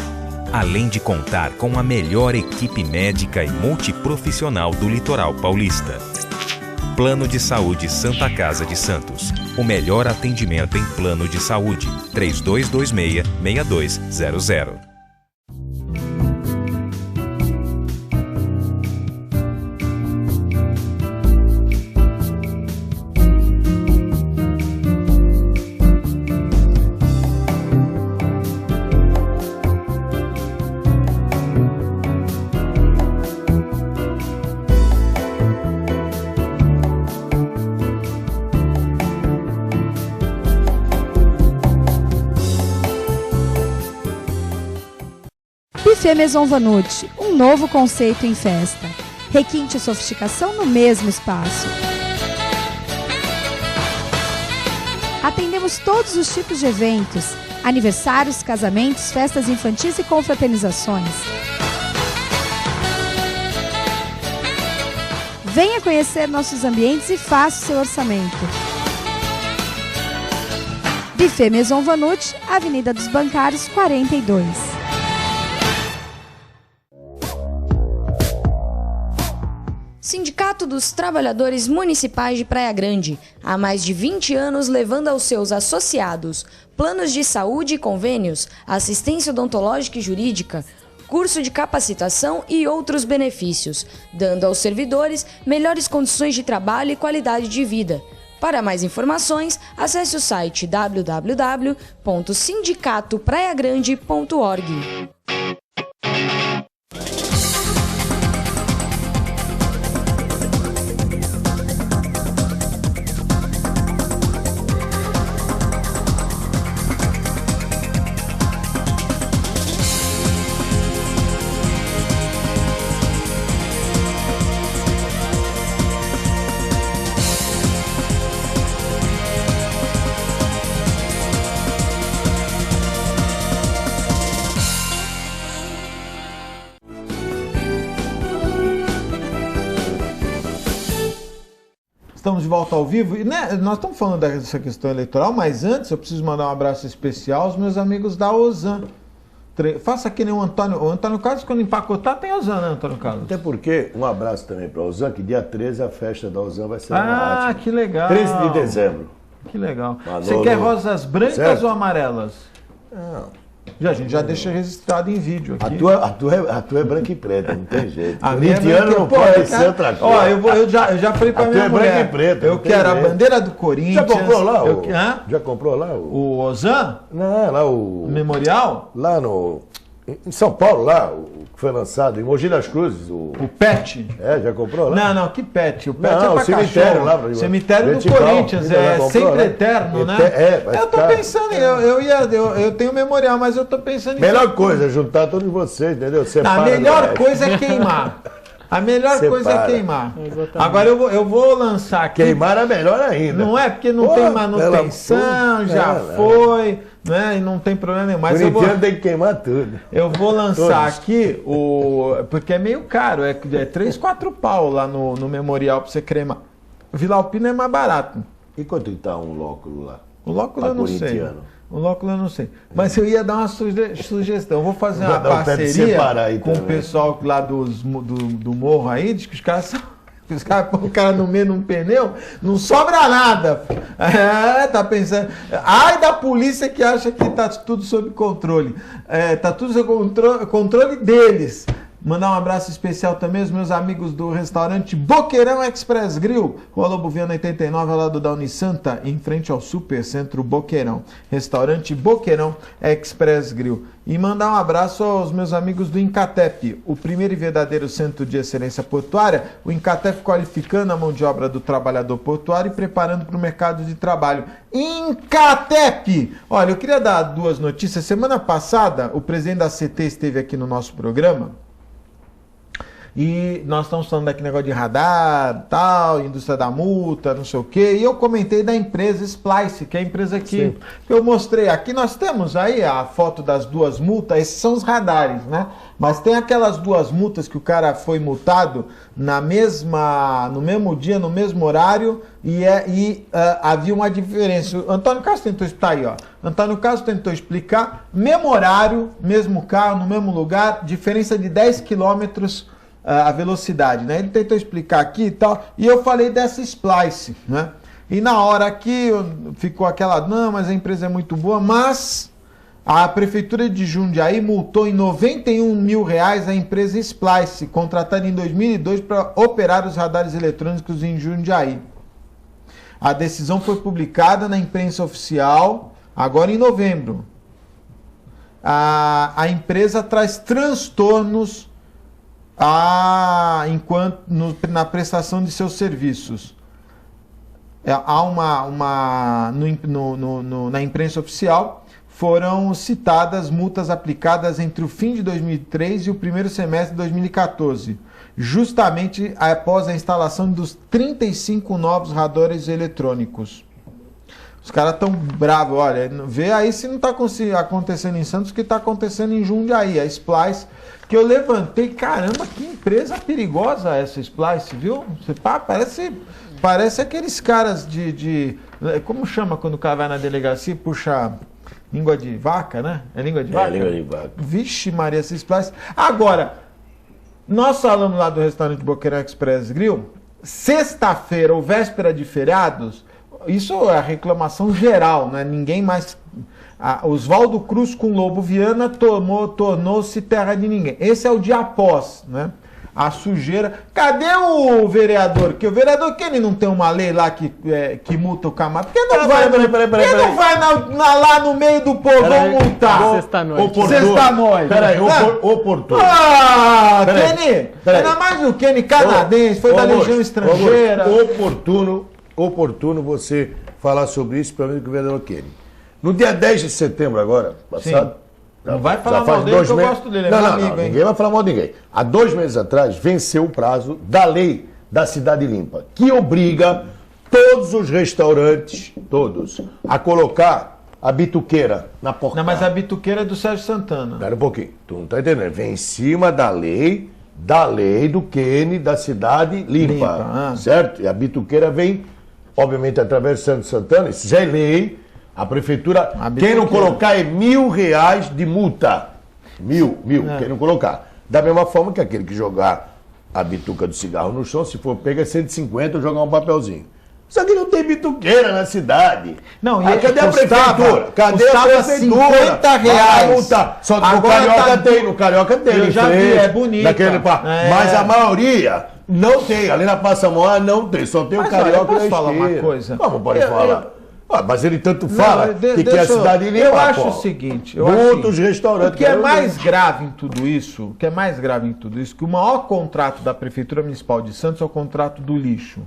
Além de contar com a melhor equipe médica e multiprofissional do litoral paulista. Plano de Saúde Santa Casa de Santos. O melhor atendimento em plano de saúde. 3226-6200. Buffet Maison Vanut, um novo conceito em festa. Requinte e sofisticação no mesmo espaço. Atendemos todos os tipos de eventos, aniversários, casamentos, festas infantis e confraternizações. Venha conhecer nossos ambientes e faça o seu orçamento. Buffet Maison Vanut, Avenida dos Bancários, 42. Sindicato dos Trabalhadores Municipais de Praia Grande, há mais de 20 anos levando aos seus associados planos de saúde e convênios, assistência odontológica e jurídica, curso de capacitação e outros benefícios, dando aos servidores melhores condições de trabalho e qualidade de vida. Para mais informações, acesse o site www.sindicatopraiagrande.org. Estamos de volta ao vivo. E, né, nós estamos falando dessa questão eleitoral, mas antes eu preciso mandar um abraço especial aos meus amigos da Ozan. Faça que nem o Antônio. O Antônio Carlos, quando empacotar, tem Ozan, né, Antônio Carlos? Até porque, um abraço também para a Ozan, que dia 13 a festa da Ozan vai ser na Atmas. Que legal. 13 de dezembro. Que legal. Você quer rosas brancas certo? Ou amarelas? Não. A gente já deixa registrado em vídeo aqui. A tua é branca e preta, não tem jeito. A minha não pode ser outra coisa. Ó, eu já falei pra minha mulher. É branca e preta, eu quero a bandeira do Corinthians. Já comprou lá? Já comprou lá? O Ozan? Não, lá o... Memorial? Lá no... Em São Paulo, lá, o que foi lançado, em Mogi das Cruzes, O Pet? já comprou lá? Não, que Pet? O Pet Não, é pra o cemitério cachorro. lá. Cemitério do vertical, Corinthians, ainda é não comprou, sempre né? eterno, né? Vai Eu tô ficar. pensando, eu tenho memorial, mas eu tô pensando em... Melhor coisa, juntar todos vocês, entendeu? A Separa melhor do resto. coisa é queimar. A melhor coisa é Separa. queimar. Exatamente. Agora eu vou lançar aqui. Queimar é melhor ainda. Não é porque não Pô, tem manutenção, pela- já não. foi, né? E não tem problema nenhum. Mas Corintiano tem que queimar tudo. eu vou lançar Todos. aqui porque é meio caro, é 3, 4 pau lá no memorial pra você cremar. Vila Alpina é mais barato. E quanto está um lóculo lá? O lóculo Pra eu não sei. corintiano. O lóculo eu não sei. Mas eu ia dar uma sugestão. Eu vou fazer uma Dá um pé de parceria separar aí com o também. pessoal lá do morro aí, diz que os caras são. Os caras põem o cara no meio de um pneu, não sobra nada. Tá pensando. Ai da polícia que acha que tá tudo sob controle. Tá tudo sob controle deles. Mandar um abraço especial também aos meus amigos do restaurante Boqueirão Express Grill, Rua Lobo Viana 89, ao lado da Unisanta, em frente ao Supercentro Boqueirão. Restaurante Boqueirão Express Grill. E mandar um abraço aos meus amigos do Incatep, o primeiro e verdadeiro centro de excelência portuária, o Incatep qualificando a mão de obra do trabalhador portuário e preparando para o mercado de trabalho. Incatep! Olha, eu queria dar 2 notícias. Semana passada, o presidente da CT esteve aqui no nosso programa. E nós estamos falando daquele negócio de radar, tal, indústria da multa, não sei o quê. E eu comentei da empresa Splice, que é a empresa que eu mostrei. Aqui nós temos aí a foto das 2 multas. Esses são os radares, né? Mas tem aquelas 2 multas que o cara foi multado no mesmo dia, no mesmo horário. Havia uma diferença. O Antônio Castro tentou explicar aí, ó. Antônio Castro tentou explicar. Mesmo horário, mesmo carro, no mesmo lugar. Diferença de 10 quilômetros a velocidade, né? Ele tentou explicar aqui e tal, e eu falei dessa Splice, né? E na hora aqui ficou aquela, não, mas a empresa é muito boa, mas a Prefeitura de Jundiaí multou em R$91 mil a empresa Splice, contratada em 2002 para operar os radares eletrônicos em Jundiaí. A decisão foi publicada na imprensa oficial agora em novembro. A empresa traz transtornos na prestação de seus serviços. Há na imprensa oficial foram citadas multas aplicadas entre o fim de 2003 e o primeiro semestre de 2014, justamente após a instalação dos 35 novos radares eletrônicos. Os caras estão bravos, olha, vê aí se não está acontecendo em Santos, o que está acontecendo em Jundiaí, a Splice, que eu levantei, caramba, que empresa perigosa essa Splice, viu? Parece aqueles caras como chama quando o cara vai na delegacia e puxa língua de vaca, né? É língua de vaca? É, língua de vaca. Vixe Maria, essa Splice. Agora, nós falamos lá do restaurante Boqueirão Express Grill, sexta-feira ou véspera de feriados, isso é a reclamação geral, né? Ninguém mais... Oswaldo Cruz com Lobo Viana tornou-se terra de ninguém. Esse é o dia após, né? A sujeira. Cadê o vereador? Que o vereador, que ele não tem uma lei lá que multa o camarada? Por que não vai, não vai lá no meio do povão multar? Sexta-noite. Sexta-noite. Peraí, oportuno. Kenny! Ainda mais o Kenny canadense, foi da Legião Estrangeira. Oportuno você falar sobre isso, pelo menos com o vereador Kenny. No dia 10 de setembro agora, passado... Não vai falar mal dele, que eu gosto dele, é meu amigo, hein? Ninguém vai falar mal de ninguém. Há 2 meses atrás, venceu o prazo da lei da Cidade Limpa, que obriga todos os restaurantes, a colocar a bituqueira na porta. Não, mas a bituqueira é do Sérgio Santana. Espera um pouquinho, tu não tá entendendo. Vem em cima da lei do Kenny da Cidade Limpa. Certo? E a bituqueira vem, obviamente, através do Sérgio Santana, isso já é lei. A prefeitura, quem não colocar é R$1.000 de multa. Mil, quem não colocar. Da mesma forma que aquele que jogar a bituca do cigarro no chão, se for pega 150 ou jogar um papelzinho. Só que não tem bituqueira na cidade. Não, e cadê a prefeitura? Cadê a prefeitura? R$50. Só que no Carioca tem, Eu já vi, é bonito. Mas a maioria não tem. Ali na Passa Moa não tem, só tem o Carioca e a falar uma coisa? Como pode falar? Mas ele tanto fala que quer a cidade limpa. Eu acho o seguinte, outros restaurantes. O que é mais grave em tudo isso, que o maior contrato da Prefeitura Municipal de Santos é o contrato do lixo.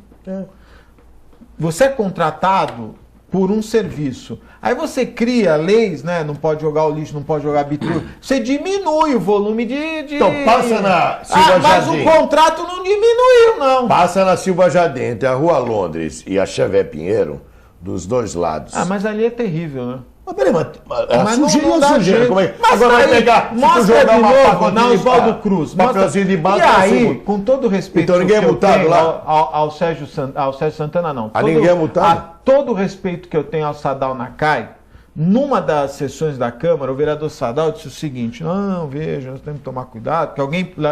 Você é contratado por um serviço. Aí você cria leis, né? Não pode jogar o lixo, não pode jogar bitrulho. Você diminui o volume de... Então passa na Silva Jardim. Mas o contrato não diminuiu, não. Passa na Silva Jardim, entre a Rua Londres e a Xavier Pinheiro, dos dois lados. Mas ali é terrível, né? Mas peraí, mas não dá jeito. Como é? Mas agora vai pegar, mostra de novo na Oswaldo Cruz. Papelzinho de baixo. E aí, com todo respeito então, ninguém é multado lá? Ao Sérgio Santana, não. Ninguém é multado? Todo o respeito que eu tenho ao Sadal Nakai, numa das sessões da Câmara, o vereador Sadal disse o seguinte: não, veja, nós temos que tomar cuidado, porque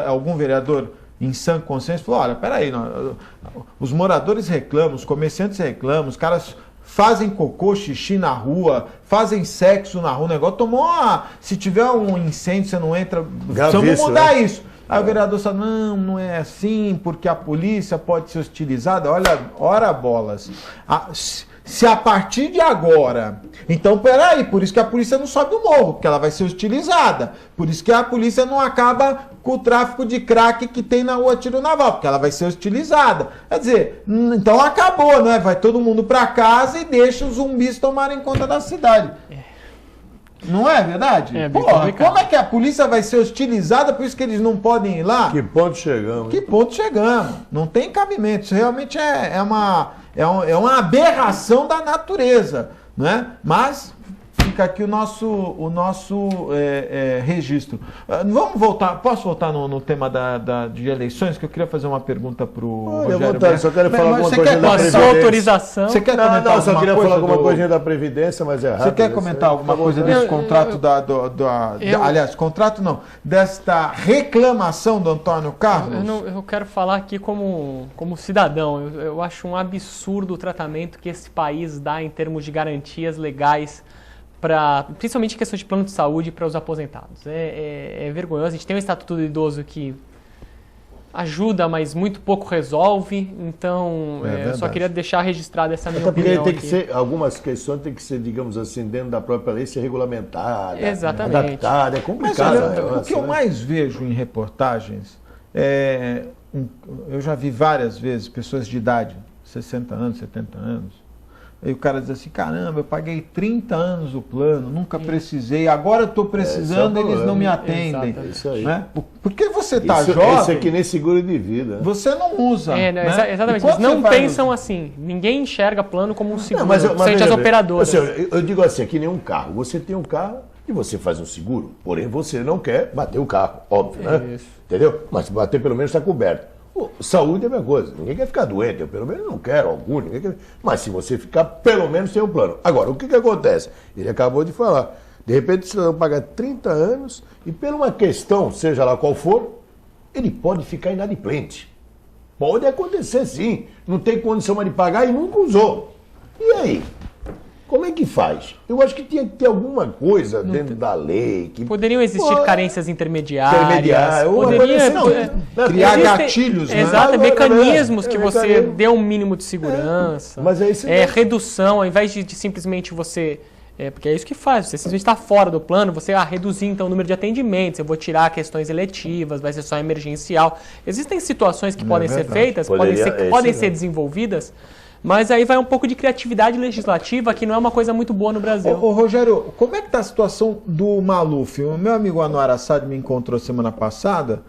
algum vereador em sã consciência falou: olha, peraí, os moradores reclamam, os comerciantes reclamam, os caras fazem cocô, xixi na rua, fazem sexo na rua, o negócio tomou se tiver um incêndio, você não entra, precisamos mudar isso. Aí o vereador falou: não é assim, porque a polícia pode ser hostilizada. Olha, ora bolas. Se a partir de agora... Então, peraí, por isso que a polícia não sobe o morro, porque ela vai ser hostilizada. Por isso que a polícia não acaba com o tráfico de crack que tem na rua Tiro Naval, porque ela vai ser hostilizada. Quer dizer, então acabou, né? Vai todo mundo pra casa e deixa os zumbis tomarem conta da cidade. Não é verdade? Porra, como é que a polícia vai ser hostilizada, por isso que eles não podem ir lá? Que ponto chegamos? Que ponto chegamos? Não tem cabimento. Isso realmente é uma aberração da natureza, né? Mas fica aqui o nosso registro. Vamos voltar, posso voltar no tema de eleições, que eu queria fazer uma pergunta para o Rogério. Só quero falar alguma coisa da Previdência. Sua autorização. Você quer comentar não, só queria falar alguma coisinha da Previdência, mas é rápido. Você quer comentar alguma coisa desse contrato aliás, contrato não, desta reclamação do Antônio Carlos? Eu quero falar aqui como cidadão. Eu acho um absurdo o tratamento que esse país dá em termos de garantias legais, principalmente em questão de plano de saúde para os aposentados. É vergonhoso. A gente tem um Estatuto do Idoso que ajuda, mas muito pouco resolve. Então, eu só queria deixar registrada essa minha opinião tem aqui. que ser, algumas questões têm que ser, digamos assim, dentro da própria lei, ser regulamentada, exatamente, adaptada. É complicado. Mas, olha, o que eu mais vejo em reportagens eu já vi várias vezes pessoas de idade, 60 anos, 70 anos, aí o cara diz assim: caramba, eu paguei 30 anos o plano, nunca precisei, agora eu estou precisando, eles não me atendem. É isso aí. Né? Porque você está jovem... Isso é que nem seguro de vida. Você não usa. Né? Exatamente, eles não pensam assim. Ninguém enxerga plano como um seguro, mas as operadoras. Assim, eu digo assim, é que nem um carro. Você tem um carro e você faz um seguro, porém você não quer bater o carro, óbvio, né? Isso. Entendeu? Mas bater pelo menos está coberto. Saúde é a mesma coisa. Ninguém quer ficar doente, eu pelo menos não quero algum. Mas se você ficar, pelo menos tem um plano. Agora, o que acontece? Ele acabou de falar. De repente, o cidadão paga 30 anos e, por uma questão, seja lá qual for, ele pode ficar inadimplente. Pode acontecer, sim. Não tem condição mais de pagar e nunca usou. E aí? Como é que faz? Eu acho que tinha que ter alguma coisa dentro da lei. Poderiam existir carências intermediárias. Criar gatilhos, né? Exato, mecanismos que você dê um mínimo de segurança. Mas é isso. Redução, ao invés de simplesmente você... porque é isso que faz, você simplesmente está fora do plano, você reduzir então o número de atendimentos, eu vou tirar questões eletivas, vai ser só emergencial. Existem situações que podem ser feitas, podem ser desenvolvidas, mas aí vai um pouco de criatividade legislativa, que não é uma coisa muito boa no Brasil. Ô Rogério, como é que está a situação do Maluf? O meu amigo Anwar Assad me encontrou semana passada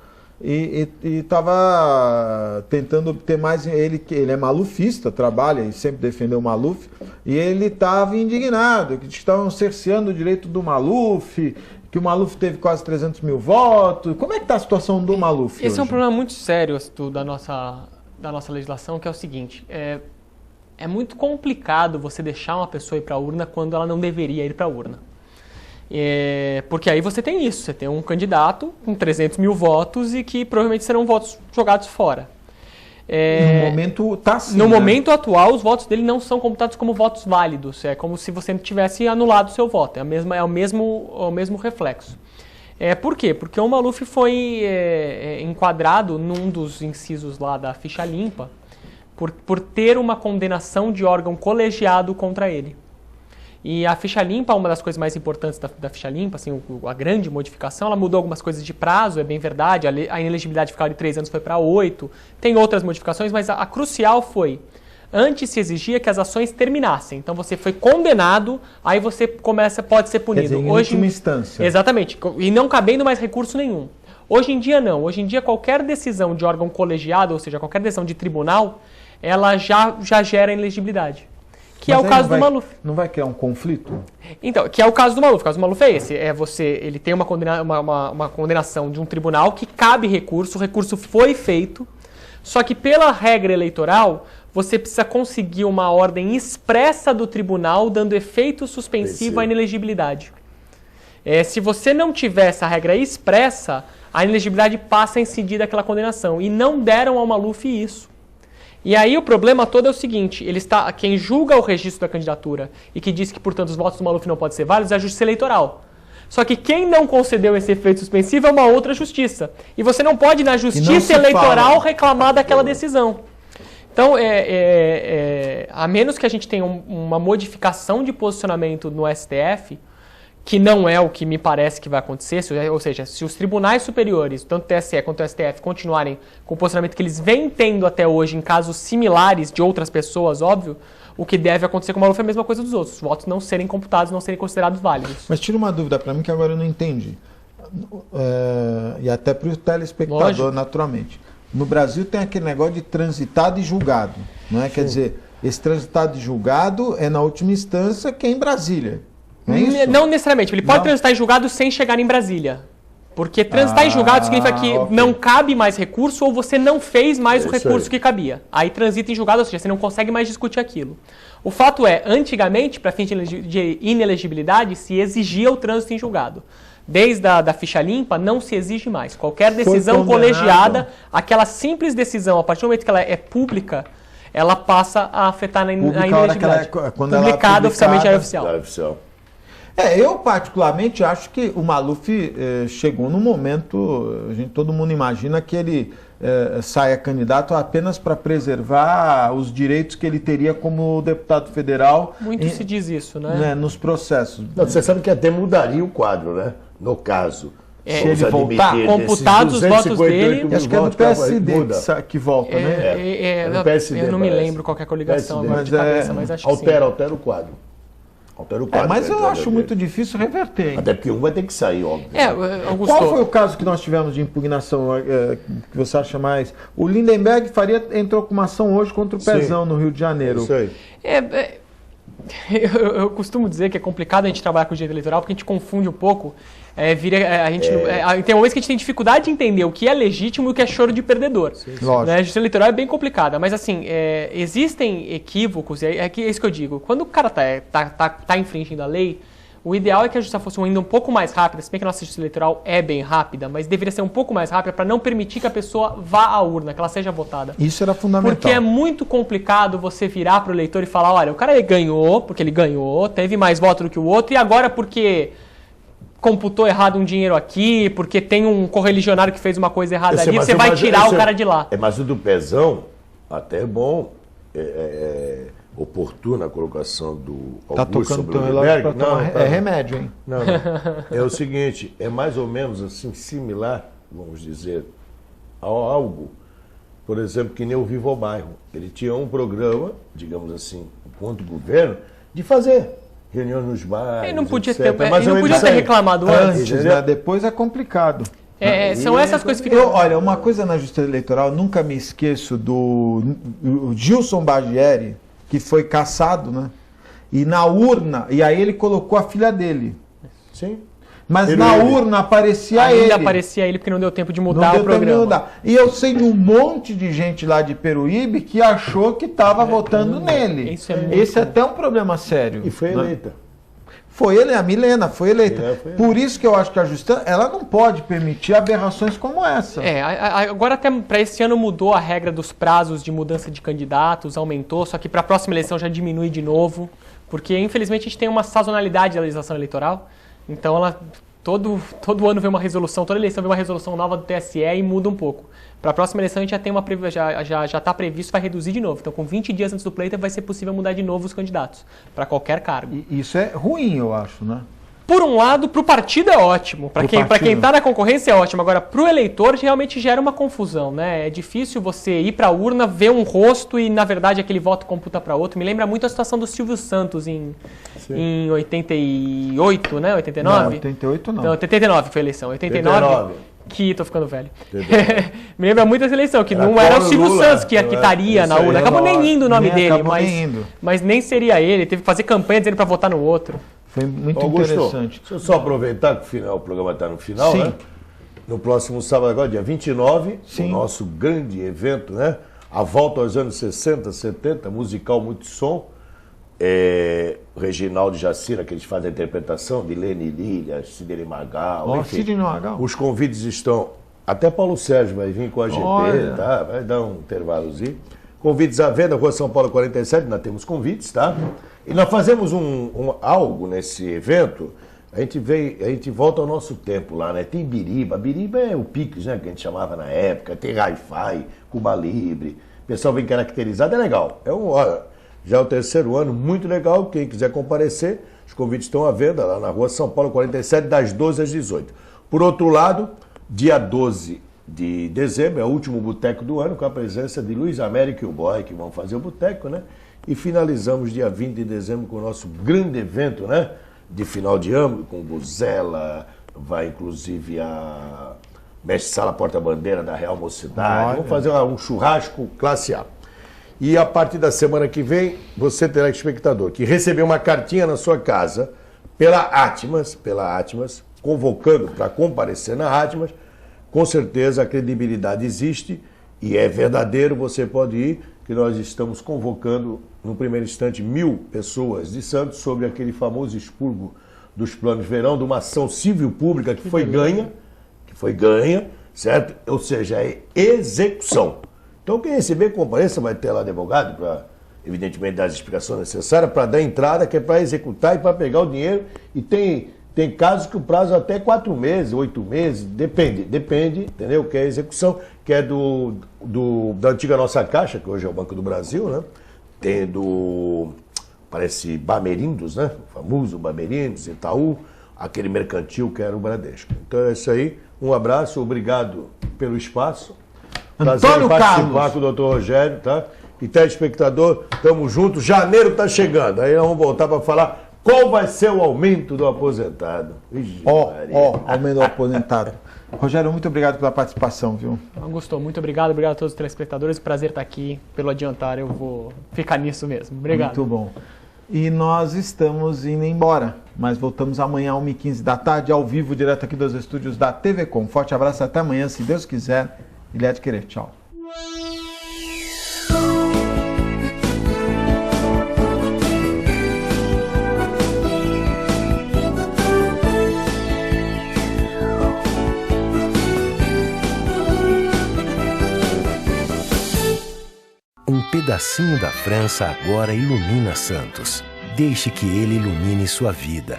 e estava tentando obter mais... Ele é malufista, trabalha e sempre defendeu o Maluf, e ele estava indignado, que estavam cerceando o direito do Maluf, que o Maluf teve quase 300 mil votos. Como é que está a situação do Maluf Esse hoje? É um problema muito sério da nossa legislação, que é o seguinte... É muito complicado você deixar uma pessoa ir para a urna quando ela não deveria ir para a urna. Porque aí você tem isso, você tem um candidato com 300 mil votos e que provavelmente serão votos jogados fora. No momento tá assim, no momento atual, os votos dele não são computados como votos válidos. É como se você tivesse anulado o seu voto. É o mesmo reflexo. Por quê? Porque o Maluf foi enquadrado num dos incisos lá da ficha limpa por ter uma condenação de órgão colegiado contra ele. E a ficha limpa, uma das coisas mais importantes da ficha limpa, assim, a grande modificação, ela mudou algumas coisas de prazo, é bem verdade, a inelegibilidade ficava de 3 anos foi para 8, tem outras modificações, mas a crucial foi, antes se exigia que as ações terminassem, então você foi condenado, aí você pode ser punido. Quer dizer, em última instância. Exatamente, e não cabendo mais recurso nenhum. Hoje em dia não, hoje em dia qualquer decisão de órgão colegiado, ou seja, qualquer decisão de tribunal, ela já gera inelegibilidade. Que é o caso do Maluf. Não vai criar um conflito? Então, que é o caso do Maluf. O caso do Maluf é esse. Ele tem uma condenação de um tribunal que cabe recurso, o recurso foi feito, só que pela regra eleitoral, você precisa conseguir uma ordem expressa do tribunal dando efeito suspensivo à inelegibilidade. Se você não tiver essa regra expressa, a inelegibilidade passa a incidir daquela condenação. E não deram ao Maluf isso. E aí o problema todo é o seguinte, quem julga o registro da candidatura e que diz que, portanto, os votos do Maluf não podem ser válidos é a Justiça Eleitoral. Só que quem não concedeu esse efeito suspensivo é uma outra justiça. E você não pode, na Justiça Eleitoral, reclamar daquela decisão. Então, a menos que a gente tenha uma modificação de posicionamento no STF, que não é o que me parece que vai acontecer, ou seja, se os tribunais superiores, tanto o TSE quanto o STF, continuarem com o posicionamento que eles vêm tendo até hoje em casos similares de outras pessoas, óbvio, o que deve acontecer com o Maluf é a mesma coisa dos outros, os votos não serem computados, não serem considerados válidos. Mas tira uma dúvida para mim que agora eu não entendi, e até para o telespectador, lógico, naturalmente. No Brasil tem aquele negócio de transitado e julgado, não é? Quer dizer, esse transitado e julgado é na última instância que é em Brasília. Não necessariamente, ele pode transitar em julgado sem chegar em Brasília. Porque transitar em julgado significa que não cabe mais recurso ou você não fez mais o recurso que cabia. Aí transita em julgado, ou seja, você não consegue mais discutir aquilo. O fato é, antigamente, para fins de inelegibilidade, se exigia o trânsito em julgado. Desde a ficha limpa, não se exige mais. Qualquer decisão colegiada, aquela simples decisão, a partir do momento que ela é pública, ela passa a afetar na inelegibilidade. Publicada oficialmente na área oficial. Eu particularmente acho que o Maluf chegou num momento, todo mundo imagina que ele saia candidato apenas para preservar os direitos que ele teria como deputado federal. Muito se diz isso, né? Nos processos. Não, você sabe que até mudaria o quadro, né? No caso. Se ele voltar, computados os votos dele. Acho que é do PSD que volta, né? Eu não me lembro qual é a coligação agora de cabeça, mas acho que sim. Altera o quadro. Mas eu acho muito difícil reverter. Hein? Até porque um vai ter que sair, óbvio. Augusto, qual foi o caso que nós tivemos de impugnação que você acha mais? O Lindenberg entrou com uma ação hoje contra o Pezão no Rio de Janeiro. Isso aí. Eu costumo dizer que é complicado a gente trabalhar com o direito eleitoral porque a gente confunde um pouco. Tem momentos que a gente tem dificuldade de entender o que é legítimo e o que é choro de perdedor. A justiça eleitoral é bem complicada, mas assim, existem equívocos, é isso que eu digo. Quando o cara tá infringindo a lei, o ideal é que a justiça fosse ainda um pouco mais rápida, se bem que a nossa justiça eleitoral é bem rápida, mas deveria ser um pouco mais rápida para não permitir que a pessoa vá à urna, que ela seja votada. Isso era fundamental. Porque é muito complicado você virar para o eleitor e falar, olha, o cara ganhou, porque ele ganhou, teve mais voto do que o outro, e agora porque computou errado um dinheiro aqui, porque tem um correligionário que fez uma coisa errada ali, você vai tirar o cara de lá. Mas o do Pezão, até é bom, oportuna a colocação do Augusto sobre o Lindenberg. É remédio, hein? Não. É o seguinte, é mais ou menos assim, similar, vamos dizer, a algo, por exemplo, que nem o Viva ao Bairro. Ele tinha um programa, digamos assim, enquanto governo, de fazer reuniões nos bairros. Ele não podia ter reclamado antes. Né? Depois é complicado. São essas coisas que... Olha, uma coisa na Justiça Eleitoral, nunca me esqueço do Gilson Bargieri, que foi cassado, né? E na urna, e aí ele colocou a filha dele. Sim. Mas na urna aparecia ele. Ainda aparecia ele porque não deu tempo de mudar o programa. E eu sei de um monte de gente lá de Peruíbe que achou que estava votando nele. Esse é até um problema sério. E foi eleita. A Milena foi eleita. Por isso que eu acho que a justiça, ela não pode permitir aberrações como essa. Agora até para esse ano mudou a regra dos prazos de mudança de candidatos, aumentou, só que para a próxima eleição já diminui de novo, porque infelizmente a gente tem uma sazonalidade da legislação eleitoral, então ela todo ano vem uma resolução, toda eleição vem uma resolução nova do TSE e muda um pouco. Para a próxima eleição a gente já tem já está previsto, vai reduzir de novo. Então com 20 dias antes do pleito vai ser possível mudar de novo os candidatos para qualquer cargo. E isso é ruim, eu acho, né? Por um lado, para o partido é ótimo, para quem está na concorrência é ótimo. Agora, para o eleitor realmente gera uma confusão, né? É difícil você ir para a urna, ver um rosto e na verdade aquele voto computa para outro. Me lembra muito a situação do Silvio Santos em 88, né? 89? Não, 88 não. Não, 89 foi a eleição. 89. Que tô ficando velho. Me lembra muito essa eleição, que não era o Silvio Santos que estaria na urna. Acabou nem indo o nome dele, mas nem seria ele. Teve que fazer campanha dizendo para votar no outro. Foi muito Augusto, interessante. deixa eu só aproveitar que o programa está no final, Sim. né? No próximo sábado, agora, dia 29, Sim. o nosso grande evento, né? A volta aos anos 60, 70, musical Muito Som. O Reginaldo e Jacira, que eles fazem a interpretação de Lene Lília, Sidney Magal, enfim. Sidney Magal. Os convites estão... Até Paulo Sérgio vai vir com a GP, Olha. tá? Vai dar um intervalozinho. Convites à venda, Rua São Paulo 47, nós temos convites, tá? E nós fazemos algo nesse evento, a gente volta ao nosso tempo lá, né? Tem biriba, biriba é o Pix, né? Que a gente chamava na época, tem hi-fi, Cuba Libre, o pessoal vem caracterizado, é legal. Já é o terceiro ano, muito legal, quem quiser comparecer, os convites estão à venda lá na Rua São Paulo 47, das 12 às 18. Por outro lado, dia 12 de dezembro, é o último boteco do ano, com a presença de Luiz Américo e o Boy, que vão fazer o boteco, né? E finalizamos dia 20 de dezembro com o nosso grande evento, né? De final de ano, com Buzela, vai inclusive a Mestre Sala Porta-Bandeira da Real Mocidade. Vamos fazer um churrasco classe A. E a partir da semana que vem, você terá, espectador, que receber uma cartinha na sua casa pela Atmas, convocando para comparecer na Atmas. Com certeza a credibilidade existe e é verdadeiro, você pode ir, que nós estamos convocando, no primeiro instante, 1000 pessoas de Santos sobre aquele famoso expurgo dos planos de verão, de uma ação civil pública que foi ganha, certo? Ou seja, é execução. Então quem receber compareça, vai ter lá advogado para, evidentemente, dar as explicações necessárias para dar entrada, que é para executar e para pegar o dinheiro. E tem casos que o prazo é até 4 meses, 8 meses, depende, entendeu? Que é a execução, que é da antiga Nossa Caixa, que hoje é o Banco do Brasil, né? Tem parece Bamerindos, né? O famoso Bamerindos, Itaú, aquele mercantil que era o Bradesco. Então é isso aí, um abraço, obrigado pelo espaço. Prazer em participar com o Dr. Rogério, tá? E telespectador, tamo junto, janeiro tá chegando, aí nós vamos voltar para falar qual vai ser o aumento do aposentado. Aumento do aposentado. Rogério, muito obrigado pela participação, viu? Augusto, muito obrigado a todos os telespectadores, prazer estar aqui, pelo adiantar, eu vou ficar nisso mesmo. Obrigado. Muito bom. E nós estamos indo embora, mas voltamos amanhã às 1h15 da tarde, ao vivo, direto aqui dos estúdios da TV Com. Forte abraço, até amanhã, se Deus quiser. Ilha de Querer, tchau. Um pedacinho da França agora ilumina Santos. Deixe que ele ilumine sua vida.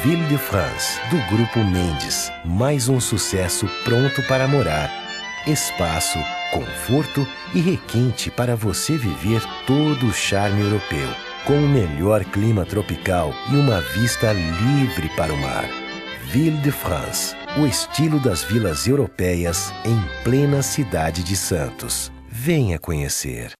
Ville de France, do Grupo Mendes. Mais um sucesso pronto para morar. Espaço, conforto e requinte para você viver todo o charme europeu. Com o melhor clima tropical e uma vista livre para o mar. Ville de France, o estilo das vilas europeias em plena cidade de Santos. Venha conhecer.